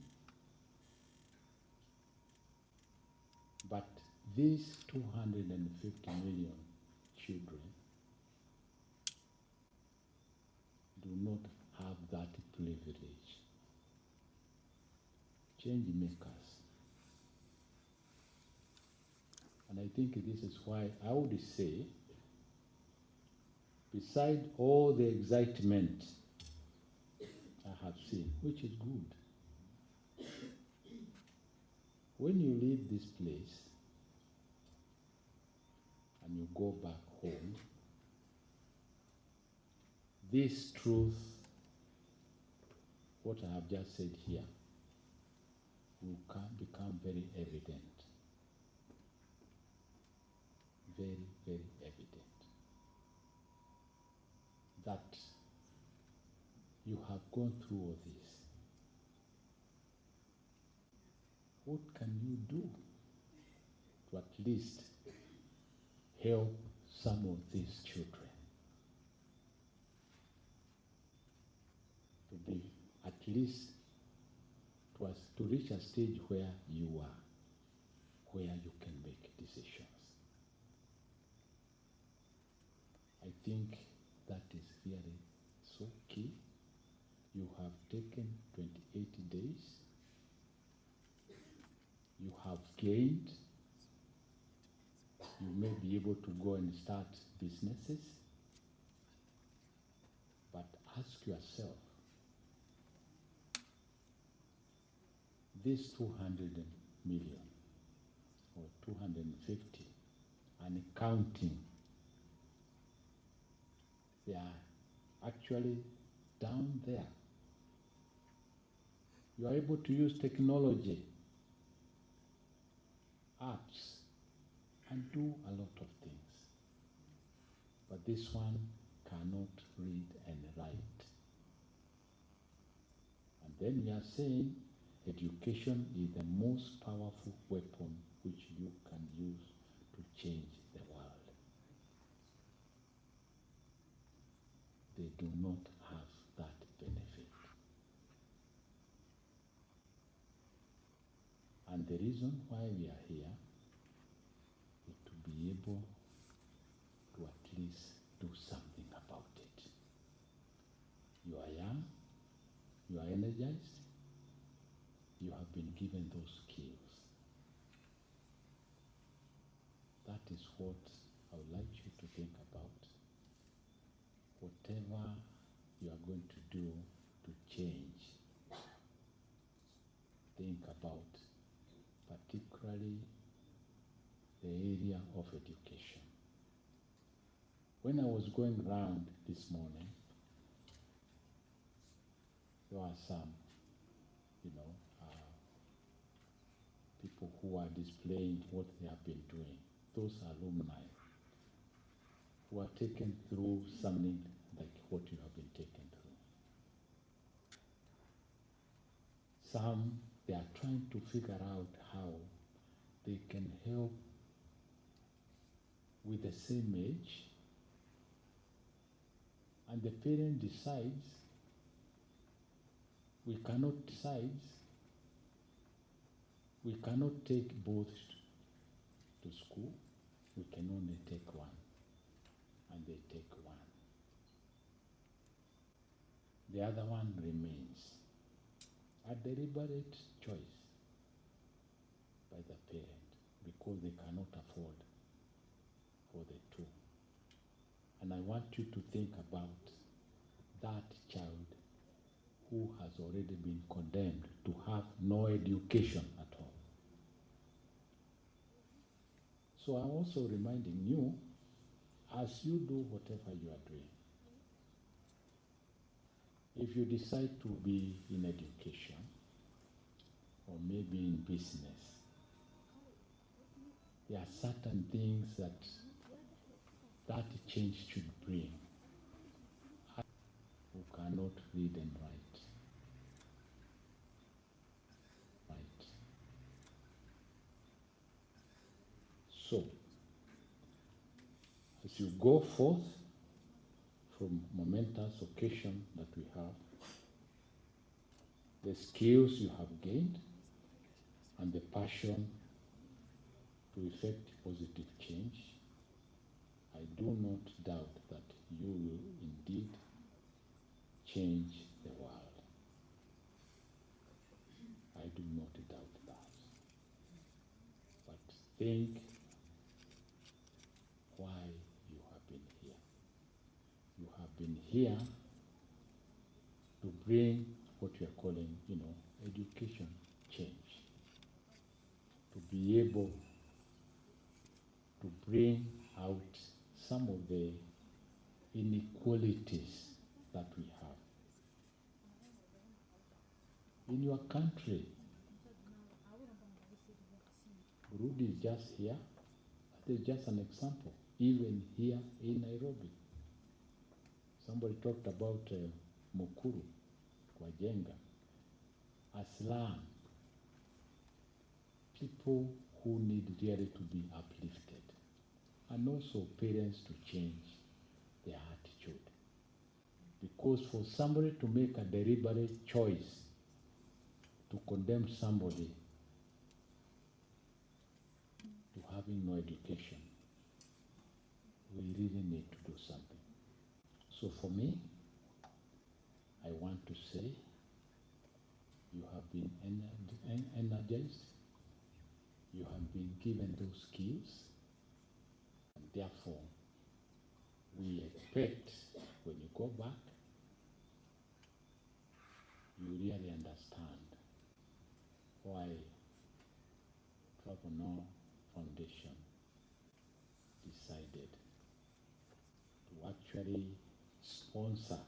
But these 250 million children do not have that privilege. Change makers. And I think this is why I would say, beside all the excitement I have seen, which is good, when you leave this place and you go back home, this truth, what I have just said here, will become very evident. Very, very evident. That you have gone through all this. What can you do to at least help some of these children to be at least to reach a stage where you are, where you can make decisions? I think that is really so key. You have taken 28 days. You have gained. You may be able to go and start businesses. ask yourself, this 200 million or 250 and counting, they are actually down there. You are able to use technology, apps, and do a lot of things. But this one cannot read and write. And then we are saying education is the most powerful weapon which you can use to change the world. They do not have that benefit. And the reason why we are here is to be able to at least do something about it. You are young, you are energized, you have been given those skills. That is what I would like you to think about. Whatever you are going to do to change, think about particularly the area of education. When I was going round this morning, there are some, people who are displaying what they have been doing. Those alumni who are taken through something like what you have been taken through. Some, they are trying to figure out how they can help with the same age, and the parent decides, we cannot decide, we cannot take both to school, we can only take one, and they take one. The other one remains a deliberate choice by the parent because they cannot afford for the two. And I want you to think about that child who has already been condemned to have no education at all. So I'm also reminding you, as you do whatever you are doing, if you decide to be in education or maybe in business, there are certain things that change should bring. Who cannot read and write. So, as you go forth from momentous occasion that we have, the skills you have gained and the passion to effect positive change, I do not doubt that you will indeed change the world. I do not doubt that. But think why you have been here. You have been here to bring what we are calling, education change. To be able to bring out some of the inequalities that we have. In your country, Rudy is just here. That is just an example. Even here in Nairobi. Somebody talked about Mukuru, Kwajenga, Aslan. People who need really to be uplifted. And also parents to change their attitude. Because for somebody to make a deliberate choice to condemn somebody to having no education, we really need to do something. So for me, I want to say you have been energized, you have been given those skills, and therefore we expect when you go back, you really understand why Trevor Foundation decided to actually sponsor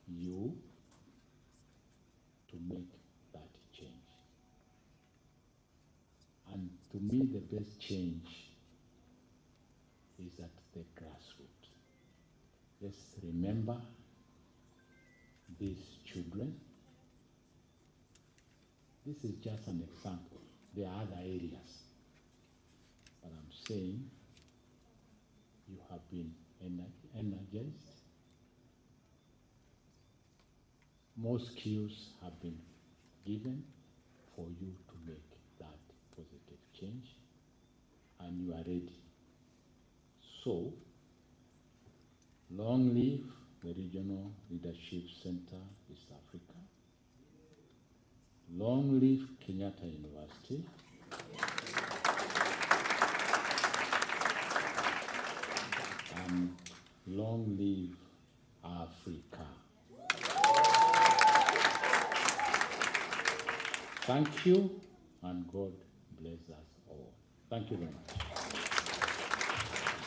you to make that change. And to me, the best change is at the grassroots. Let's remember these children. This is just an example. There are other areas. But I'm saying you have been energized. More skills have been given for you to make that positive change, and you are ready. So, long live the Regional Leadership Center East Africa. Long live Kenyatta University. And long live Africa. Thank you, and God bless us all. Thank you very much.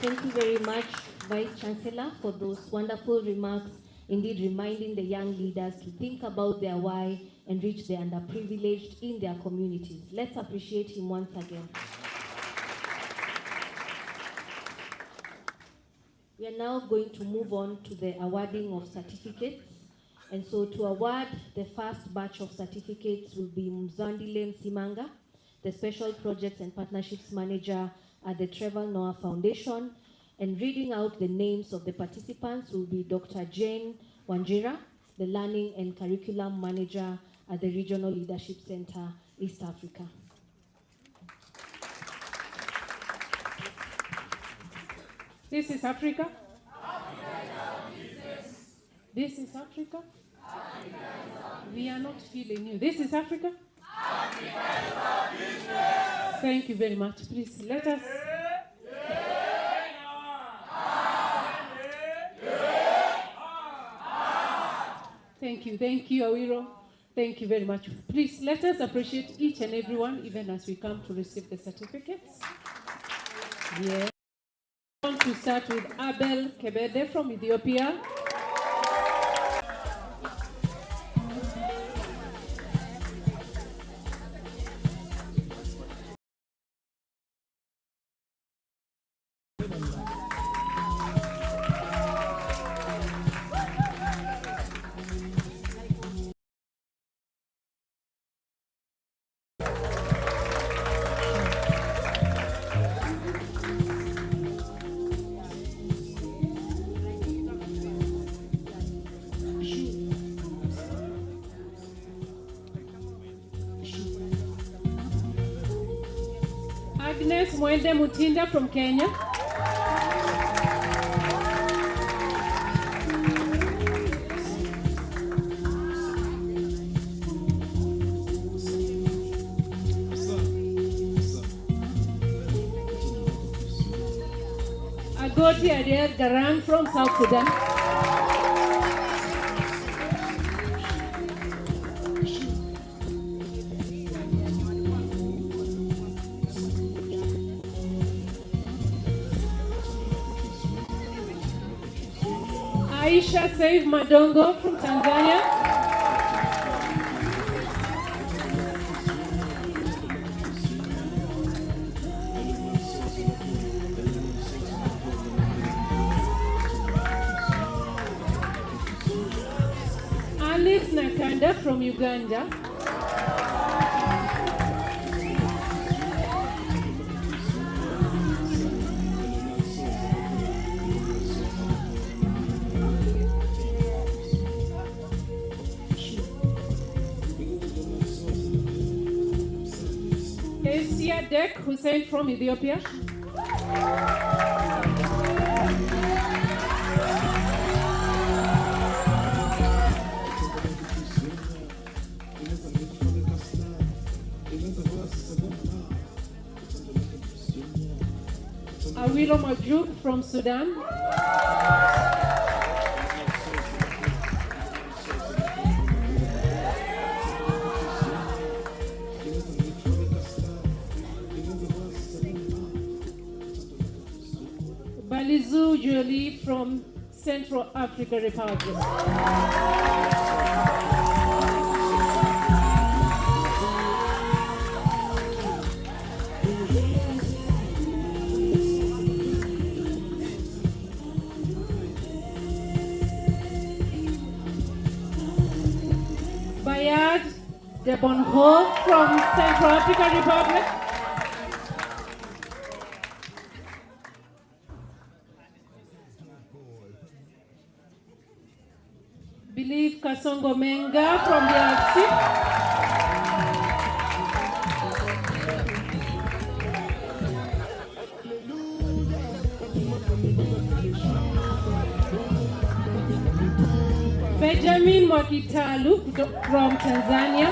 Thank you very much, Vice Chancellor, for those wonderful remarks, indeed reminding the young leaders to think about their why and reach the underprivileged in their communities. Let's appreciate him once again. We are now going to move on to the awarding of certificates. And so to award the first batch of certificates will be Mzandile Simanga, the Special Projects and Partnerships Manager at the Trevor Noah Foundation. And reading out the names of the participants will be Dr. Jane Wanjira, the Learning and Curriculum Manager at the Regional Leadership Center, East Africa. This is Africa. This is Africa. We are not feeling you. This is Africa. Thank you very much. Please let us. Thank you, Awiro. Thank you very much. Please let us appreciate each and everyone, even as we come to receive the certificates. Yeah. I want to start with Abel Kebede from Ethiopia. Agnes Mwende Mutinda from Kenya. Agoti Adair Garang from South Sudan. Aisha Save Madongo from Tanzania. Alice Nakanda from Uganda. Dek Hussein from Ethiopia. Awilo Majuk from Sudan. Kalizu Jolie from Central African Republic. Bayard Debonho from Central African Republic. Believe Kasongo Menga from the RC. Benjamin Mwakitalu from Tanzania.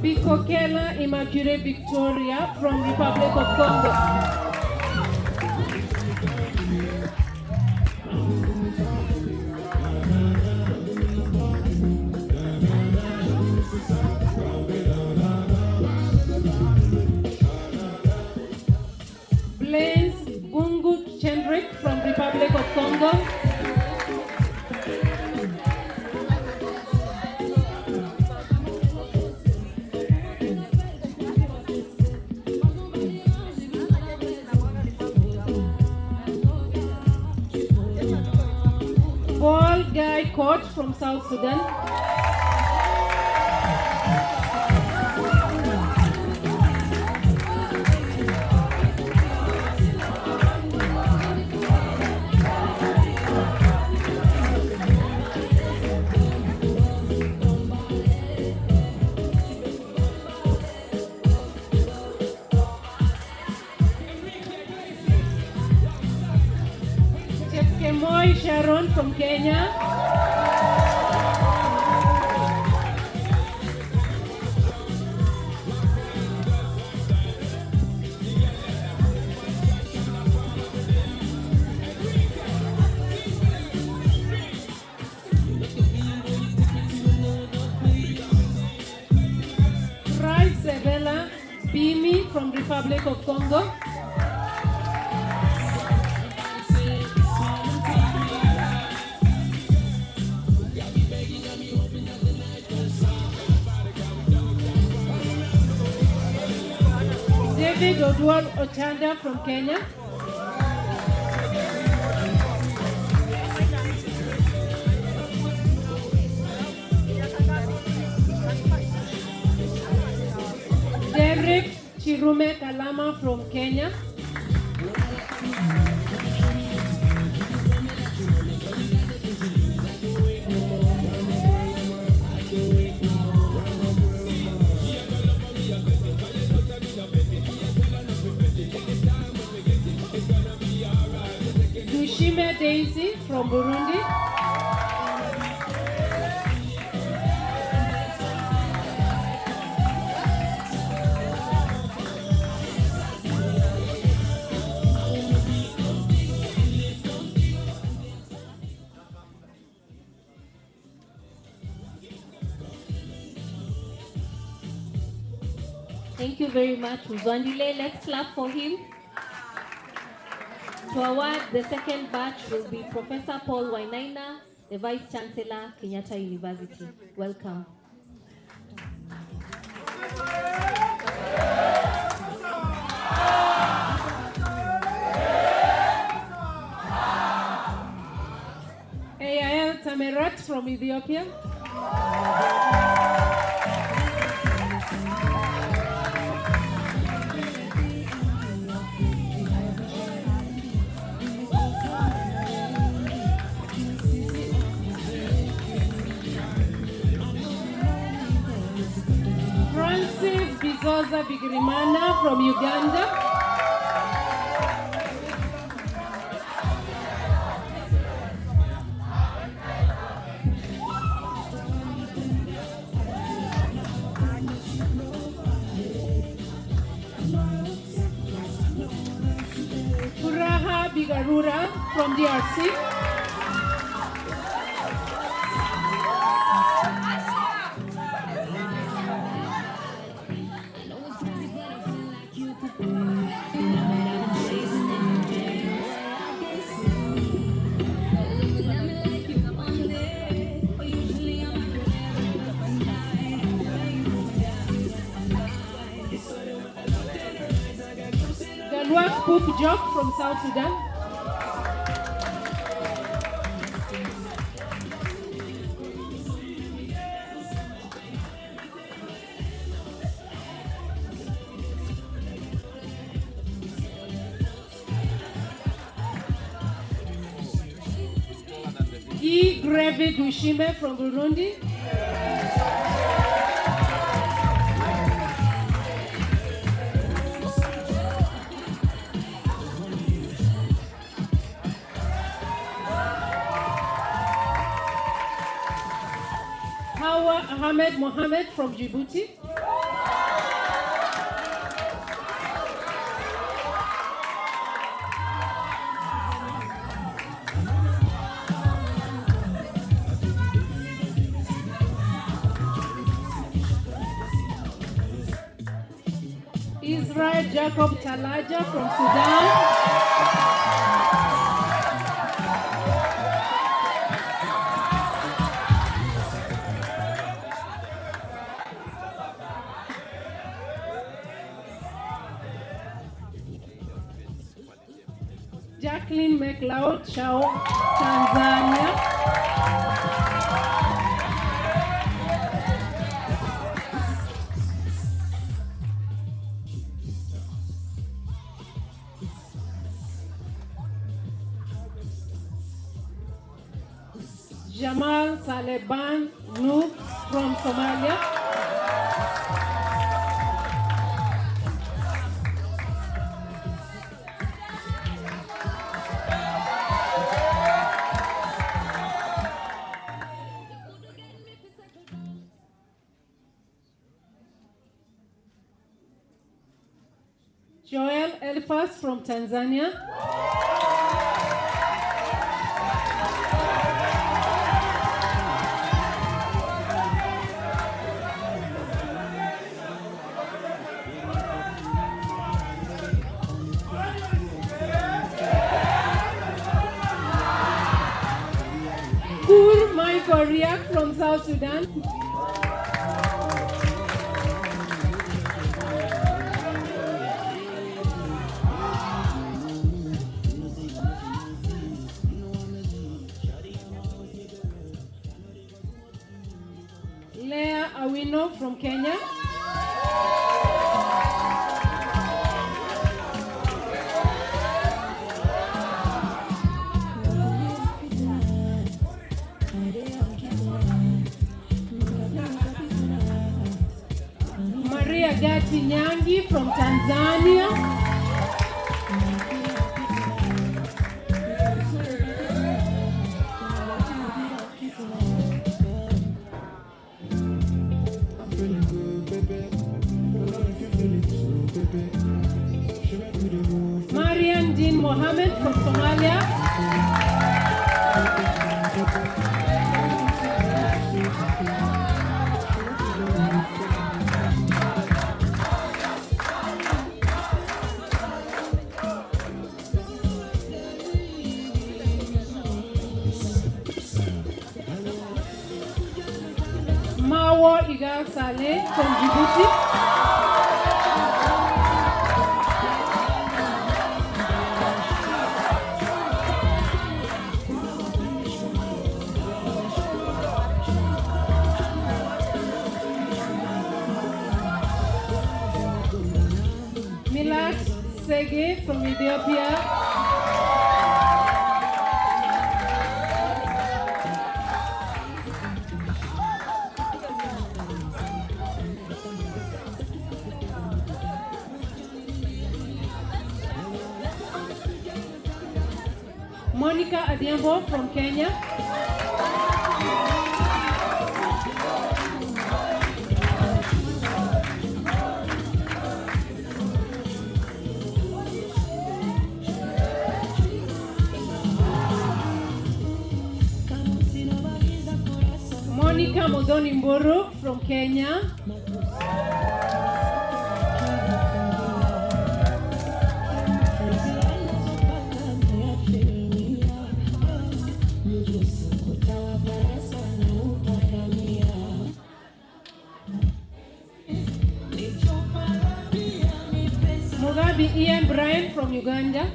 Bikokela Immaculée Victoria from Republic of Congo. Blaise Bungu Chendrick from Republic of Congo. Paul Guy Court from South Sudan. Chepkemoi Sharon from Kenya. Rai Sebela Bimi from Republic of Congo. David Odwar Ochanda from Kenya. Derek Chirume Kalama from Kenya. Dushime Daisy from Burundi. Thank you very much, Uzwandile. Let's clap for him. To award the second batch will be Professor Paul Wainaina, the Vice Chancellor, Kenyatta University. Welcome. AIL Tamerat from Ethiopia. Francis Bizoza Bigirimana from Uganda. Kigarura from DRC. Galwak Poop Jock from South Sudan. Guy Greve Dushime from Burundi. Hawa Ahmed Mohammed from Djibouti. Israel Jacob Talaja from Sudan. Jacqueline McLeod Chao, Tanzania. Jamal Saleban Noob from Somalia. Joel Elfas from Tanzania. Kur Michael Riak from South Sudan. Leah Awino from Kenya. Maria Gati Nyangi from Tanzania. Marian Dean Mohammed from Somalia. Mawo Igal Saleh from Djibouti. Milat Sege from Ethiopia. Monica Adiambo from Kenya. John Imburu from Kenya. Mugabe Ian Brian from Uganda.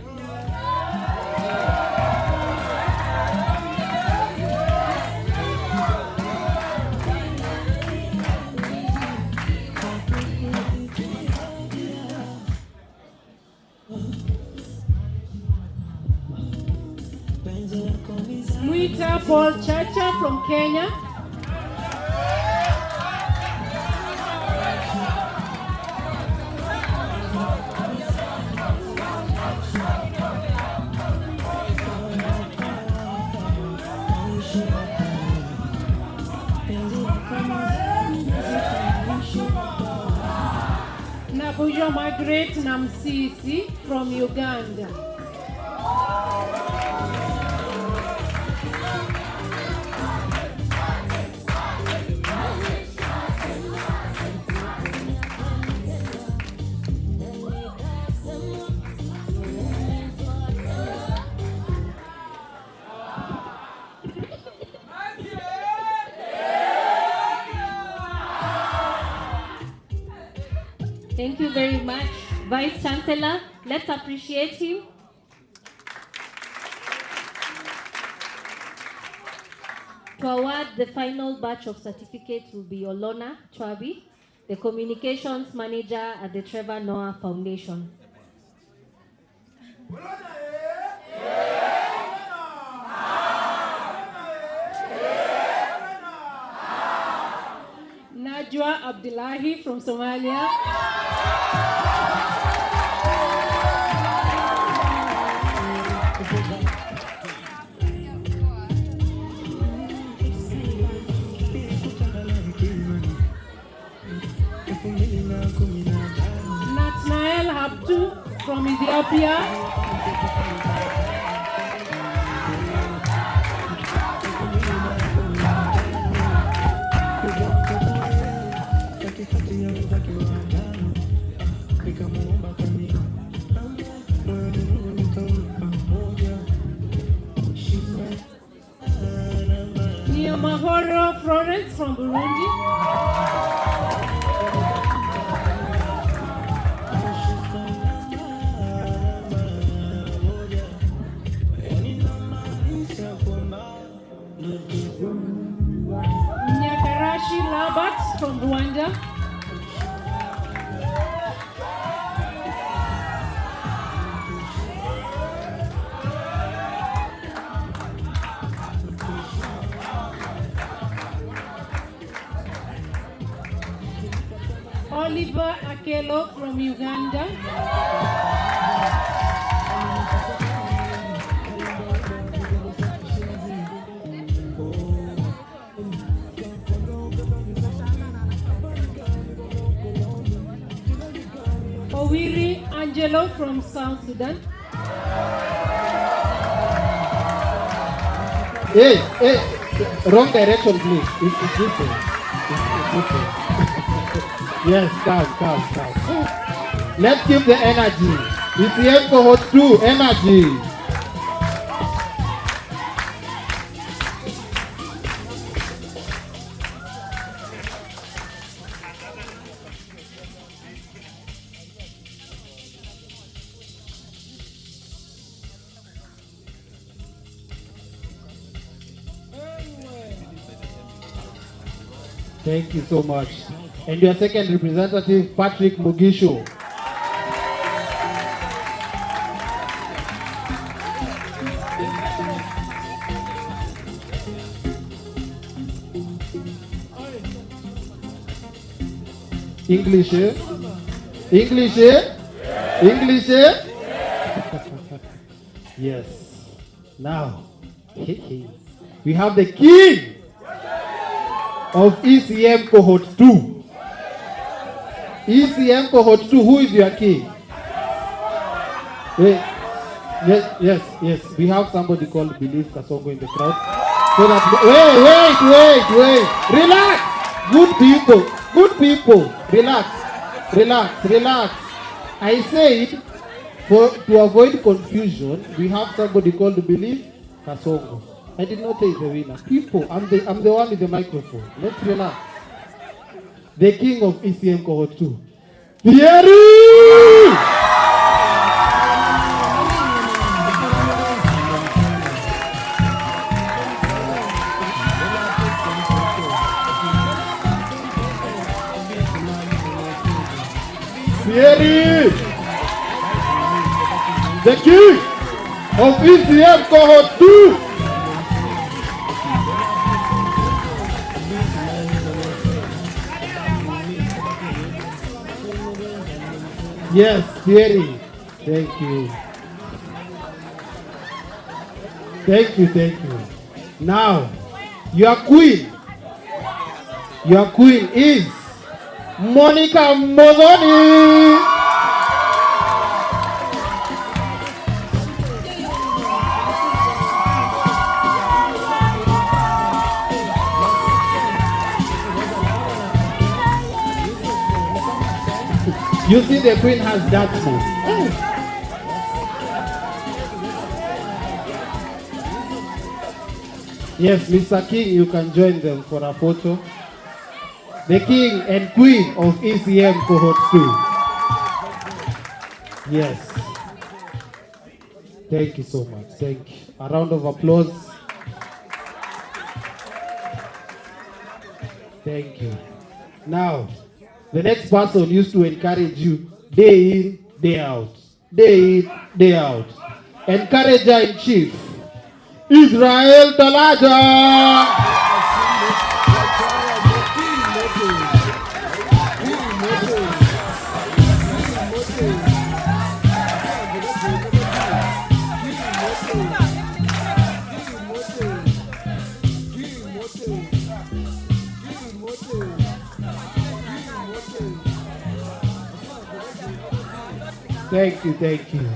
Muita Paul Chacha from Kenya. Nabujo Margaret Namsisi from Uganda. Thank you very much, Vice Chancellor. Let's appreciate him. To award the final batch of certificates will be Olona Chwabi, the Communications Manager at the Trevor Noah Foundation. Najwa Abdullahi from Somalia. Natnael Habtu from Ethiopia. Mahoro Florence from Burundi. Nyakarashi Labat from Rwanda. Oliver Akelo from Uganda. Owiri Angelo from South Sudan. Hey, wrong direction, please. It's different. It's different. Yes, calm. Let's keep the energy. ECM Cohort 2, energy. Thank you so much. And your second representative, Patrick Mugisho. English, eh? English, eh? English, eh? Yes. Now, we have the king of ECM Cohort 2. ECM Cohort 2, who is your king? Wait. Yes. We have somebody called Believe Kasongo in the crowd. So that wait. Relax. Good people, relax. I said, to avoid confusion, we have somebody called Believe Kasongo. I did not say the winner. People, I'm the one with the microphone. Let's relax. The king of ECM Cohort 2. Thierry! Thierry! The king of ECM Cohort 2! Yes, Thierry. Thank you. Now, your queen is Monica Modoni. You see, the queen has that move. Yes, Mr. King, you can join them for a photo. The king and queen of ECM Cohort 2. Yes. Thank you so much. Thank you. A round of applause. Thank you. Now, the next person used to encourage you day in, day out. Day in, day out. Encourager in chief, Israel Dalaja. Thank you.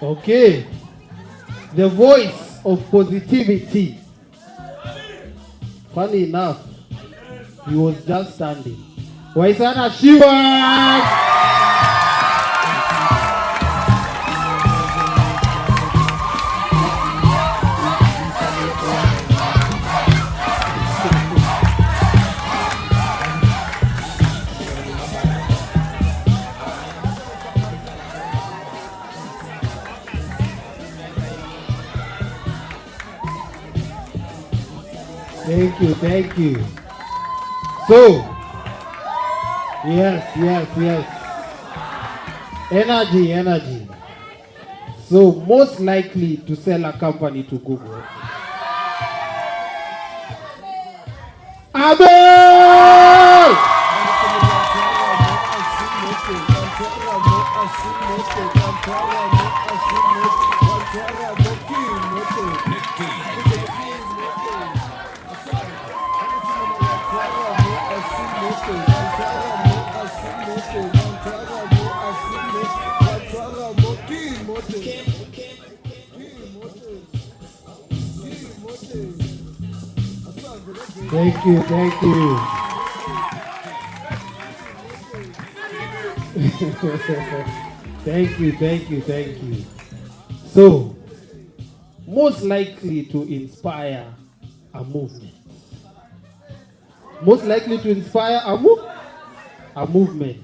Okay. The voice of positivity. Funny enough, he was just standing. Waisana Shiva! Thank you. So, yes. Energy. So, most likely to sell a company to Google. Abel! Thank you. Thank you. So, most likely to inspire a movement. Most likely to inspire a movement.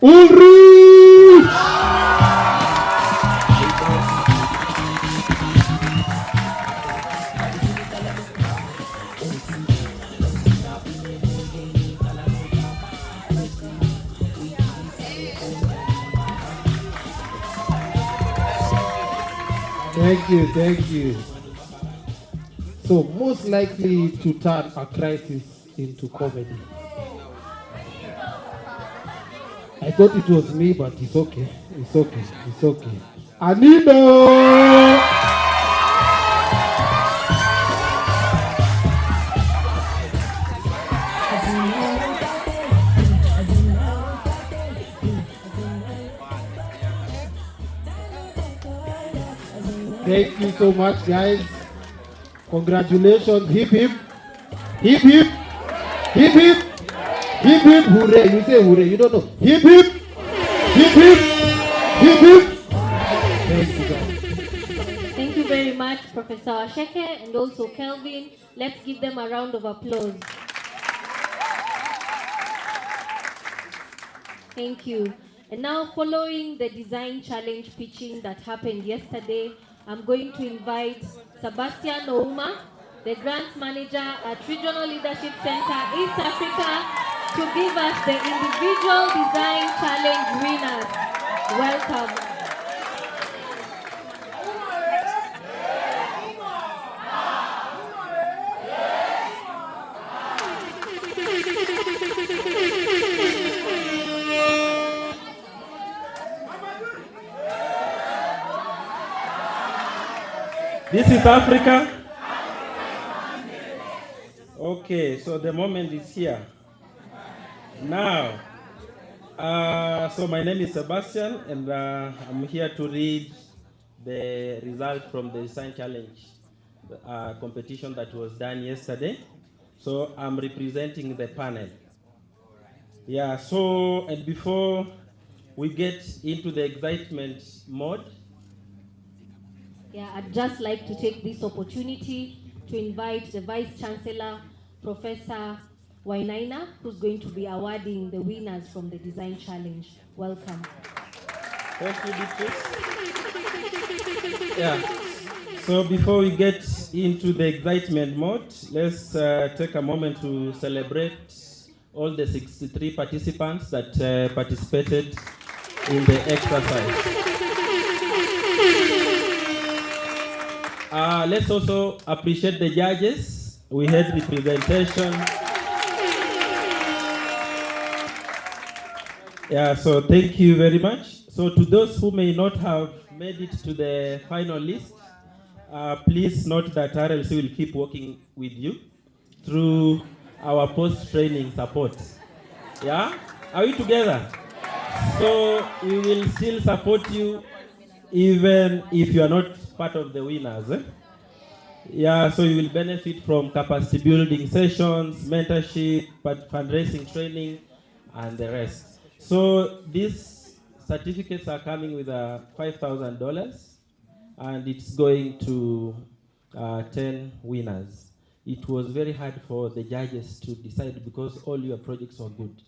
Ulrich! Thank you. So, most likely to turn a crisis into comedy. I thought it was me, but it's okay. Anino! Thank you so much, guys. Congratulations. Hip hip. Hip hip. Hip hip. Hip hip. Hooray. You say hooray. You don't know. Hip hip. Hip hip. Hip hip. Thank you, guys. Thank you very much, Professor Asheke and also Kelvin. Let's give them a round of applause. Thank you. And now, following the design challenge pitching that happened yesterday, I'm going to invite Sebastian Ouma, the grants manager at Regional Leadership Center East Africa, to give us the individual design challenge winners. Welcome. This is Africa. Okay, so the moment is here. Now, so my name is Sebastian, and I'm here to read the result from the Design Challenge competition that was done yesterday. So I'm representing the panel. Yeah, so, and before we get into the excitement mode, Yeah, I'd just like to take this opportunity to invite the Vice Chancellor, Professor Wainaina, who's going to be awarding the winners from the Design Challenge. Welcome. thank you, Beatrice. Yeah, so before we get into the excitement mode, let's take a moment to celebrate all the 63 participants that participated in the exercise. Let's also appreciate the judges. We had representation. Yeah, so thank you very much. So to those who may not have made it to the final list, please note that RLC will keep working with you through our post-training support. Yeah? Are we together? So we will still support you even if you are not part of the winners. Yeah, so you will benefit from capacity building sessions, mentorship, fundraising training, and the rest. So these certificates are coming with $5,000, and it's going to 10 winners. It was very hard for the judges to decide because all your projects were good.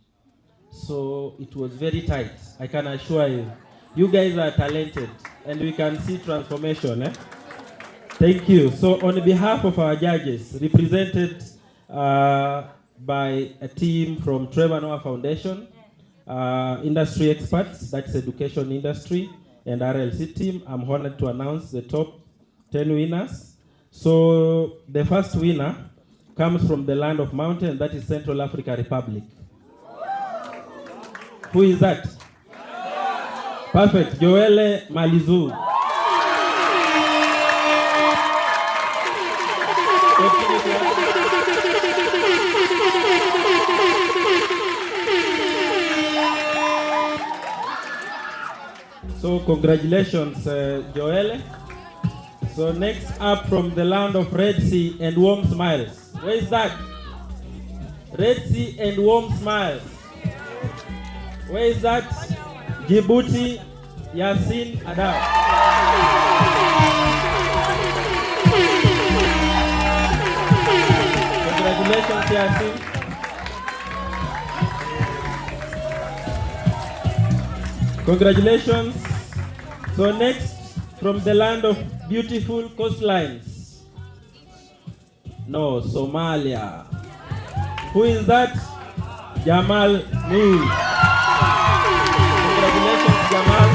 So it was very tight, I can assure you. You guys are talented, and we can see transformation. Thank you. So on behalf of our judges, represented by a team from Trevor Foundation, industry experts, that's education industry, and RLC team, I'm honored to announce the top 10 winners. So the first winner comes from the land of mountain, that is Central African Republic. Who is that? Perfect, Joelle Malizu. So congratulations, Joelle. So next up from the land of Red Sea and Warm Smiles. Where is that? Red Sea and Warm Smiles. Where is that? Djibouti, Yasin Adam. Congratulations, Yasin. Congratulations. So next, from the land of beautiful coastlines. No, Somalia. Who is that? Jamal Nur. Congratulations, Jamal.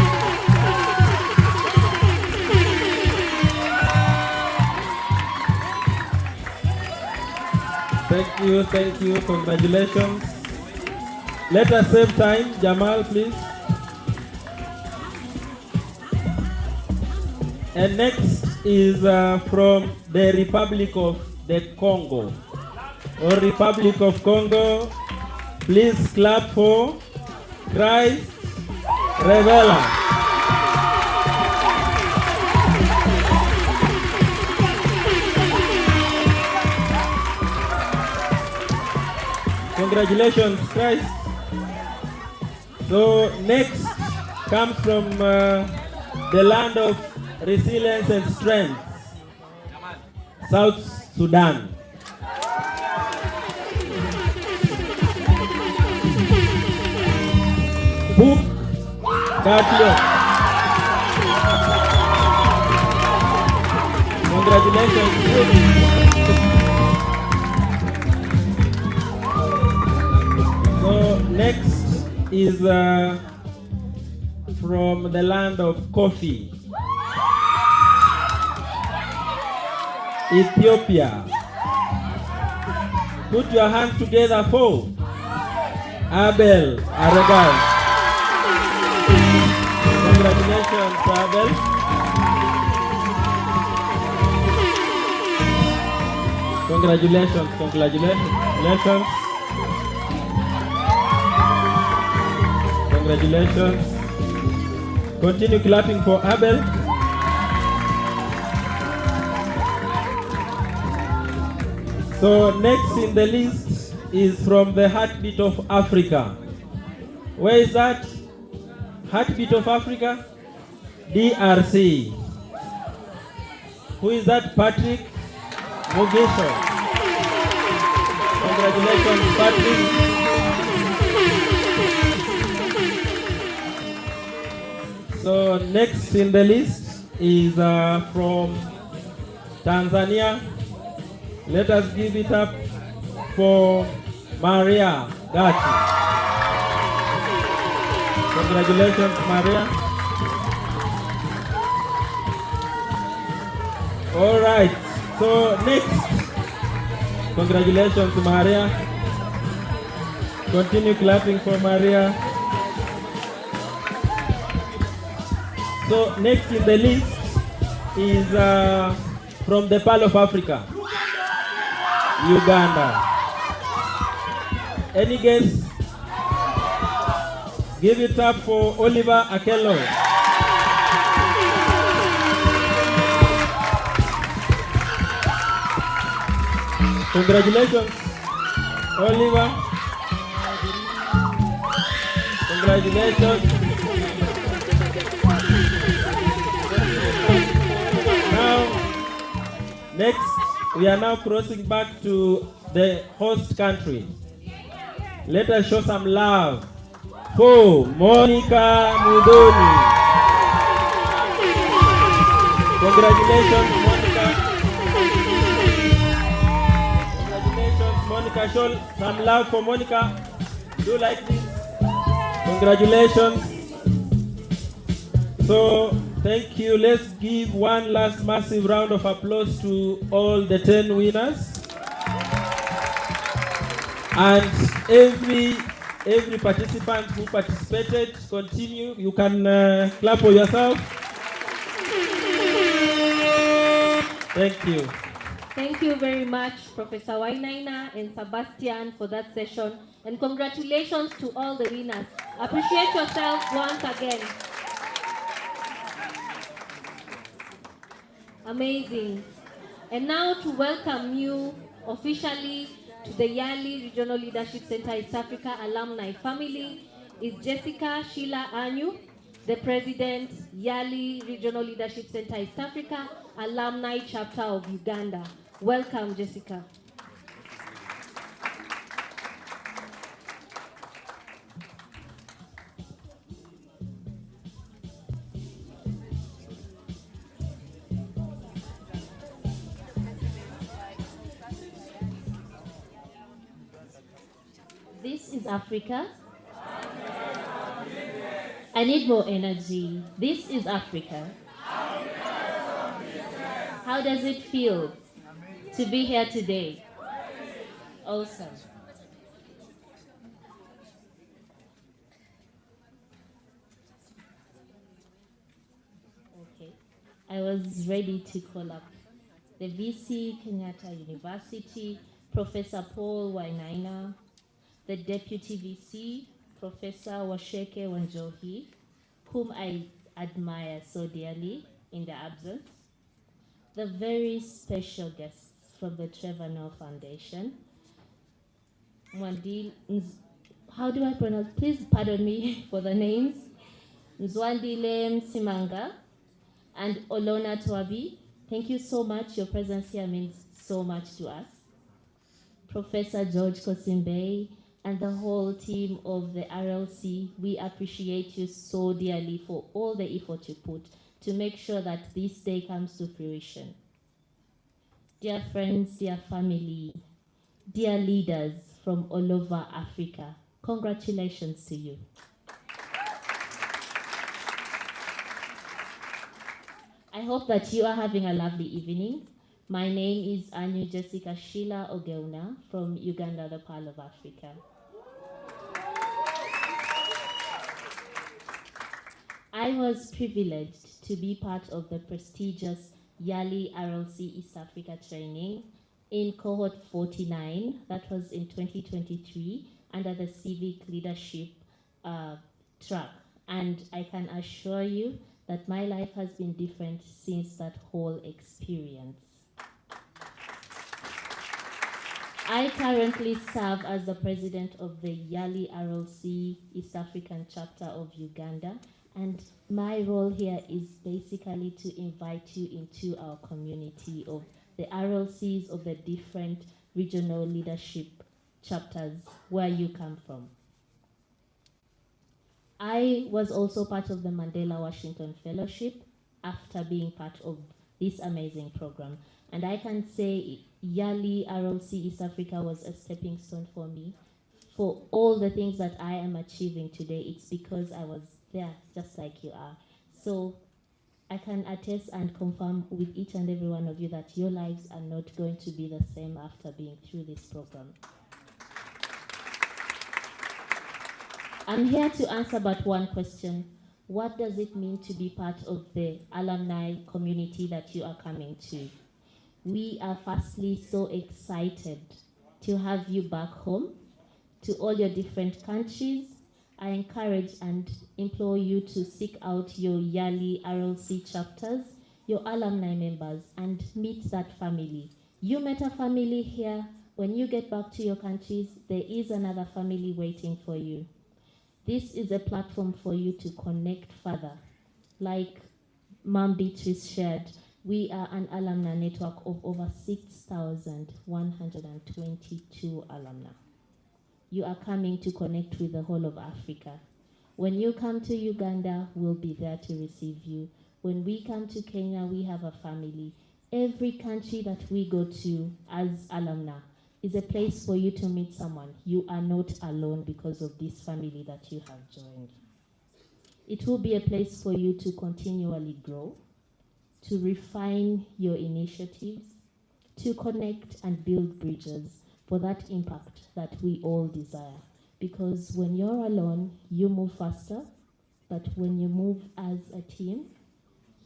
Thank you, congratulations. Let us save time. Jamal, please. And next is from the Republic of the Congo, or Republic of Congo. Please clap for Christ Revela. Congratulations, Christ. So next comes from the land of resilience and strength, South Sudan. Book Gatliok. Congratulations. So next is from the land of coffee, Ethiopia. Put your hands together for Abel Aragai. Congratulations, Abel. Congratulations, congratulations. Congratulations. Continue clapping for Abel. So next in the list is from the Heartbeat of Africa. Where is that? Heartbeat of Africa? DRC. Who is that? Patrick Mugisho. Congratulations, Patrick. So next in the list is from Tanzania. Let us give it up for Maria Gachi. Congratulations, Maria. All right. So next, congratulations, Maria. Continue clapping for Maria. So next in the list is from the Pearl of Africa, Uganda. Any guess? Give it up for Oliver Akello. Congratulations, Oliver. Congratulations. Now, next, we are now crossing back to the host country. Let us show some love for Monica Mudoni. Congratulations, Monica. Congratulations, Monica. Show some love for Monica. Do like this. Congratulations. So, thank you. Let's give one last massive round of applause to all the 10 winners. And every participant who participated, continue. You can clap for yourself. Thank you. Thank you very much, Professor Wainaina and Sebastian, for that session. And congratulations to all the winners. Appreciate yourselves once again. Amazing. And now to welcome you officially to the Yali Regional Leadership Center East Africa alumni family is Jessica Sheila Anyu, the President, Yali Regional Leadership Center East Africa Alumni Chapter of Uganda. Welcome, Jessica. This is Africa. I need more energy. This is Africa. How does it feel to be here today? Awesome. Okay. I was ready to call up the VC Kenyatta University, Professor Paul Wainaina, the Deputy VC, Professor Washeke Wanjohi, whom I admire so dearly in their absence, the very special guests from the Trevor Foundation, how do I pronounce? Please pardon me for the names. Nzwandile Msimanga and Olona Twabi. Thank you so much. Your presence here means so much to us. Professor George Kosimbe and the whole team of the RLC, we appreciate you so dearly for all the effort you put to make sure that this day comes to fruition. Dear friends, dear family, dear leaders from all over Africa, congratulations to you. I hope that you are having a lovely evening. My name is Anu Jessica Sheila Ogeuna from Uganda, the Pearl of Africa. I was privileged to be part of the prestigious Yali RLC East Africa training in Cohort 49, that was in 2023, under the Civic Leadership track. And I can assure you that my life has been different since that whole experience. I currently serve as the president of the Yali RLC East African chapter of Uganda, and my role here is basically to invite you into our community of the RLCs of the different regional leadership chapters where you come from. I was also part of the Mandela Washington Fellowship after being part of this amazing program. And I can say Yali RLC East Africa was a stepping stone for me. For all the things that I am achieving today, it's because I was there just like you are. So I can attest and confirm with each and every one of you that your lives are not going to be the same after being through this program. I'm here to answer but one question. What does it mean to be part of the alumni community that you are coming to? We are firstly so excited to have you back home, to all your different countries. I encourage and implore you to seek out your Yali RLC chapters, your alumni members, and meet that family. You met a family here. When you get back to your countries, there is another family waiting for you. This is a platform for you to connect further. Like Mom Beatrice shared, we are an alumni network of over 6,122 alumni. You are coming to connect with the whole of Africa. When you come to Uganda, we'll be there to receive you. When we come to Kenya, we have a family. Every country that we go to as alumni is a place for you to meet someone. You are not alone because of this family that you have joined. It will be a place for you to continually grow, to refine your initiatives, to connect and build bridges for that impact that we all desire. Because when you're alone, you move faster, but when you move as a team,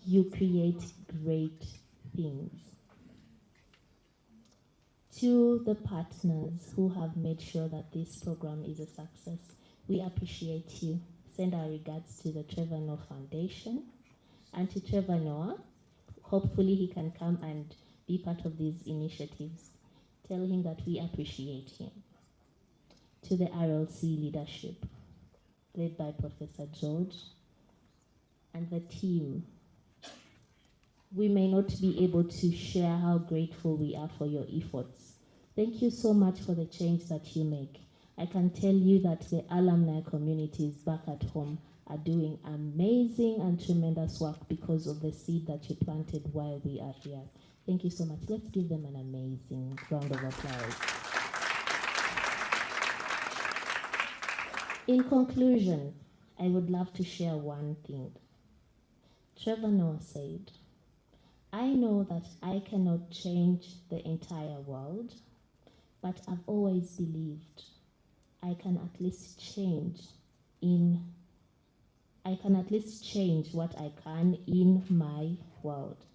you create great things. To the partners who have made sure that this program is a success, we appreciate you. Send our regards to the Trevor Noah Foundation and to Trevor Noah. Hopefully he can come and be part of these initiatives. Tell him that we appreciate him. To the RLC leadership, led by Professor George and the team. We may not be able to share how grateful we are for your efforts. Thank you so much for the change that you make. I can tell you that the alumni communities back at home are doing amazing and tremendous work because of the seed that you planted while we are here. Thank you so much. Let's give them an amazing round of applause. In conclusion, I would love to share one thing. Trevor Noah said, I know that I cannot change the entire world, but I've always believed I can at least change what I can in my world.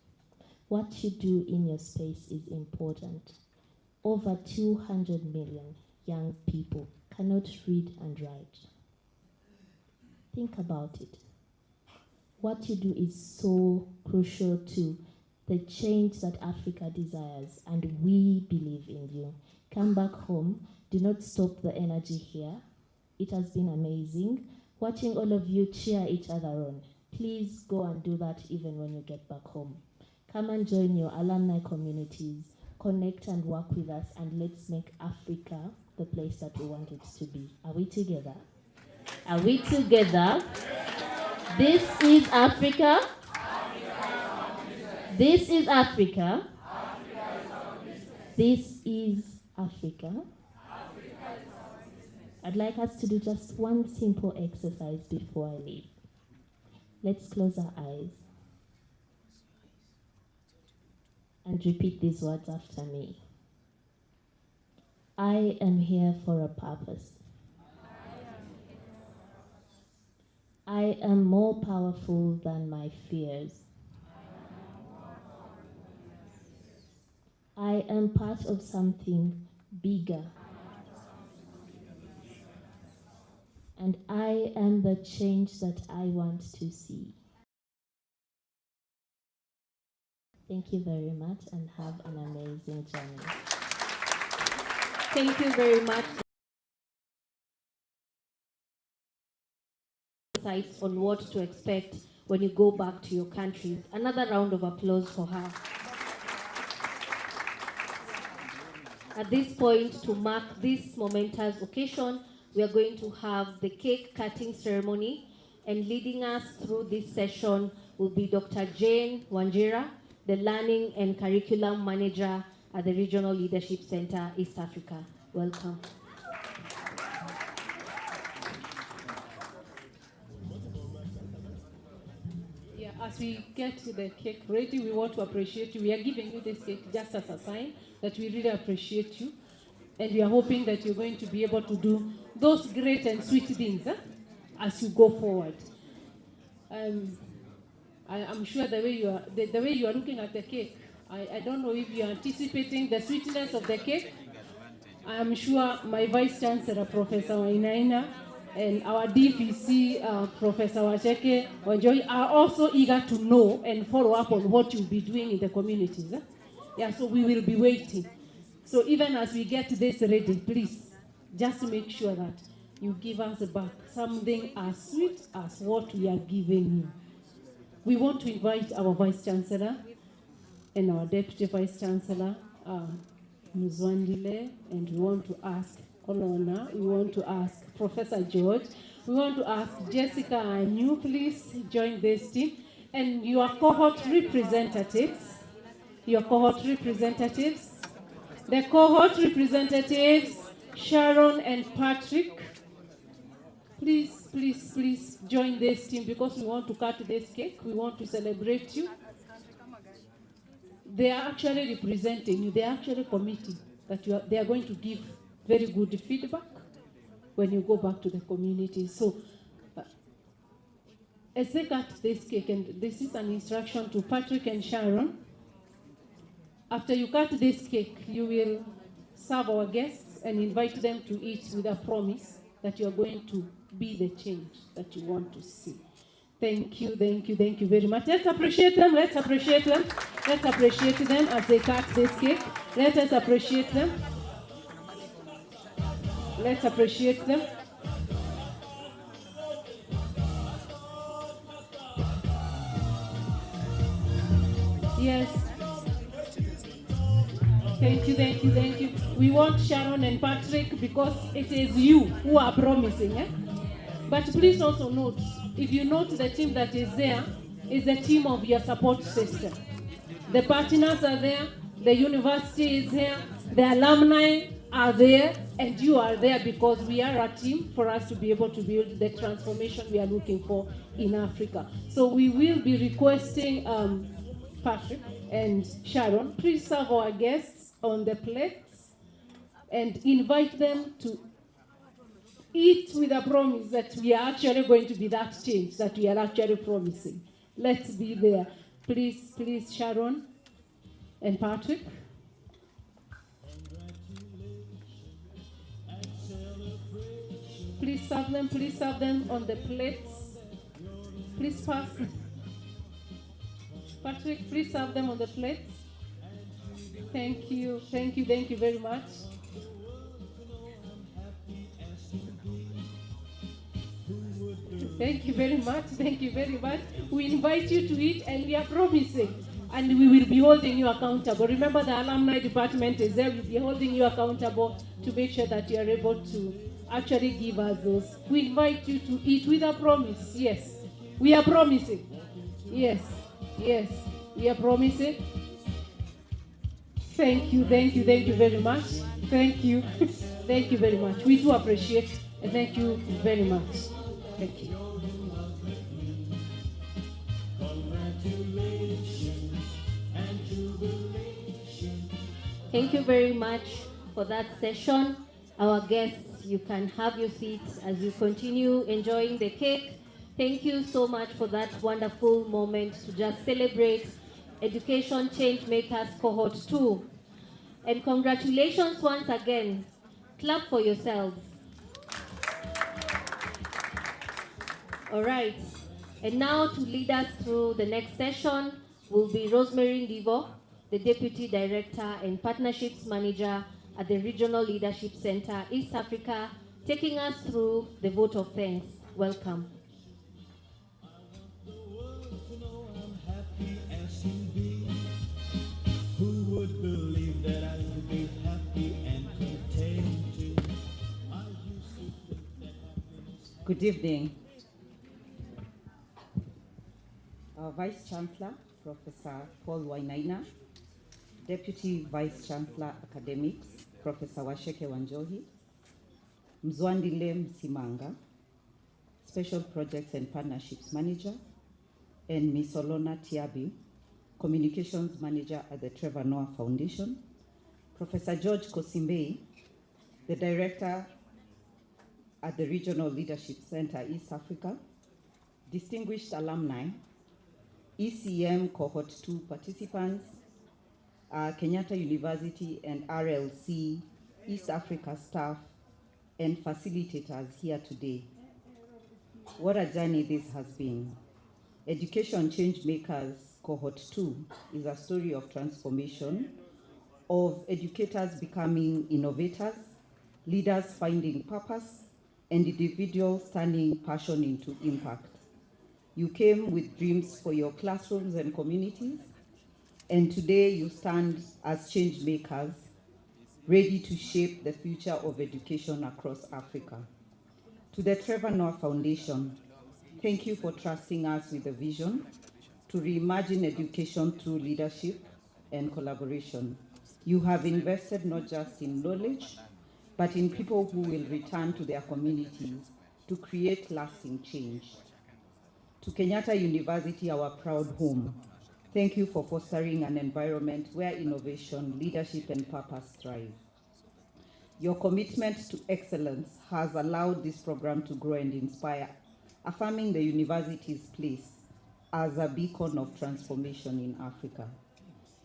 What you do in your space is important. Over 200 million young people cannot read and write. Think about it. What you do is so crucial to the change that Africa desires, and we believe in you. Come back home, do do not stop the energy here. It has been amazing. Watching all of you cheer each other on. Please go and do that even when you get back home. Come and join your alumni communities, connect and work with us, and let's make Africa the place that we want it to be. Are we together? Are we together? This is Africa. This is Africa. This is Africa. I'd like us to do just one simple exercise before I leave. Let's close our eyes and repeat these words after me. I am here for a purpose. I am more powerful than my fears. I am part of something bigger. And I am the change that I want to see. Thank you very much and have an amazing journey. Thank you very much. Insights on what to expect when you go back to your countries. Another round of applause for her. At this point, to mark this momentous occasion, we are going to have the cake cutting ceremony, and leading us through this session will be Dr. Jane Wanjira, the Learning and Curriculum Manager at the Regional Leadership Center, East Africa. Welcome. Yeah, as we get the cake ready, we want to appreciate you. We are giving you this cake just as a sign that we really appreciate you. And we are hoping that you're going to be able to do those great and sweet things as you go forward. I'm sure the way you are looking at the cake, I don't know if you're anticipating the sweetness of the cake. I am sure my Vice Chancellor, Professor Wainaina, and our DVC, Professor Wacheke Wanjoy, are also eager to know and follow up on what you'll be doing in the communities. Yeah, so we will be waiting. So even as we get this ready, please, just make sure that you give us back something as sweet as what we are giving you. We want to invite our Vice Chancellor and our Deputy Vice Chancellor, Muzwandile, and we want to ask Olona, we want to ask Professor George, we want to ask Jessica and you, please join this team, and your cohort representatives, the cohort representatives, Sharon and Patrick, please, please, please join this team because we want to cut this cake. We want to celebrate you. They are actually representing you. They are actually committing that they are going to give very good feedback when you go back to the community. So as they cut this cake, and this is an instruction to Patrick and Sharon, after you cut this cake, you will serve our guests and invite them to eat with a promise that you are going to be the change that you want to see. Thank you, thank you, thank you very much. Let's appreciate them, let's appreciate them. Let's appreciate them as they cut this cake. Let us appreciate them. Let's appreciate them. Yes. Thank you, thank you, thank you. We want Sharon and Patrick because it is you who are promising. But please also note, if you note the team that is there, is the team of your support system. The partners are there, the university is here, the alumni are there, and you are there because we are a team for us to be able to build the transformation we are looking for in Africa. So we will be requesting Patrick and Sharon, please serve our guests on the plates and invite them to eat with a promise that we are actually going to be that change that we are actually promising. Let's be there. Please, please, Sharon and Patrick. Please serve them on the plates. Please pass. Patrick, please serve them on the plates. Thank you, thank you, thank you very much. Thank you very much. Thank you very much. We invite you to eat, and we are promising. And we will be holding you accountable. Remember, the alumni department is there. We'll be holding you accountable to make sure that you are able to actually give us those. We invite you to eat with a promise. Yes. We are promising. Yes. Yes. We are promising. Thank you very much. Thank you. Thank you very much. We do appreciate, and thank you very much. Thank you. Thank you very much for that session. Our guests, you can have your seats as you continue enjoying the cake. Thank you so much for that wonderful moment to just celebrate Education Change Makers Cohort 2. And congratulations once again. Clap for yourselves. All right. And now to lead us through the next session will be Rosemary Ndivo, the Deputy Director and Partnerships Manager at the Regional Leadership Center, East Africa, taking us through the vote of thanks. Welcome. Who would believe that I would be happy and contented? Good evening. Our Vice Chancellor, Professor Paul Wainaina, Deputy Vice Chancellor Academics, Professor Washeke Wanjohi, Mzwandile Msimanga, Special Projects and Partnerships Manager, and Ms. Olona Tiabi, Communications Manager at the Trevor Noah Foundation, Professor George Kosimbei, the Director at the Regional Leadership Center, East Africa, distinguished alumni, ECM Cohort 2 participants, Kenyatta University and RLC East Africa staff, and facilitators here today. What a journey this has been. Education Change Makers Cohort 2 is a story of transformation, of educators becoming innovators, leaders finding purpose, and individuals turning passion into impact. You came with dreams for your classrooms and communities, and today you stand as change makers, ready to shape the future of education across Africa. To the Trevor Noah Foundation, thank you for trusting us with a vision to reimagine education through leadership and collaboration. You have invested not just in knowledge, but in people who will return to their communities to create lasting change. To Kenyatta University, our proud home, thank you for fostering an environment where innovation, leadership, and purpose thrive. Your commitment to excellence has allowed this program to grow and inspire, affirming the university's place as a beacon of transformation in Africa.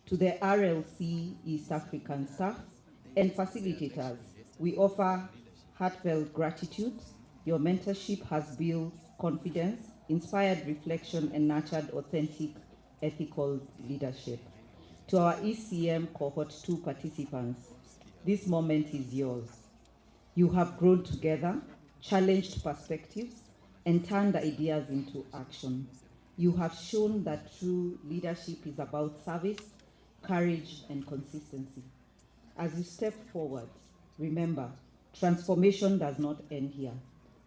To the RLC East African staff and facilitators, we offer heartfelt gratitude. Your mentorship has built confidence, inspired reflection, and nurtured authentic, ethical leadership. To our ECM Cohort 2 participants, this moment is yours. You have grown together, challenged perspectives, and turned ideas into action. You have shown that true leadership is about service, courage, and consistency. As you step forward, remember, transformation does not end here.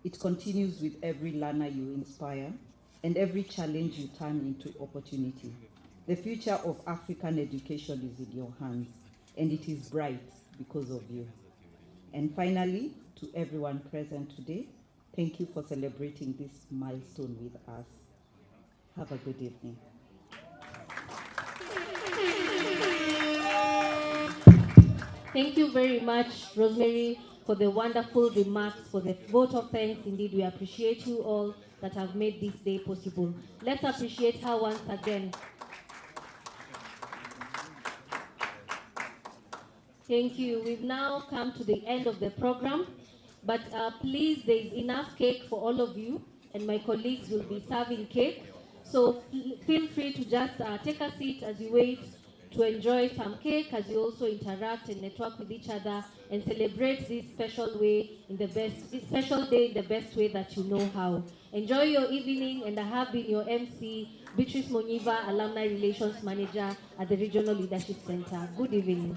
It continues with every learner you inspire and every challenge you turn into opportunity. The future of African education is in your hands, and it is bright because of you. And finally, to everyone present today, thank you for celebrating this milestone with us. Have a good evening. Thank you very much, Rosemary, for the wonderful remarks, for the vote of thanks. Indeed, we appreciate you all that have made this day possible. Let's appreciate her once again. Thank you. We've now come to the end of the program, but please, there is enough cake for all of you, and my colleagues will be serving cake. So feel free to just take a seat as you wait to enjoy some cake, as you also interact and network with each other. And and celebrate this special way in the best, this special day in the best way that you know how. Enjoy your evening, and I have been your MC, Beatrice Monyiva, Alumni Relations Manager at the Regional Leadership Center. Good evening.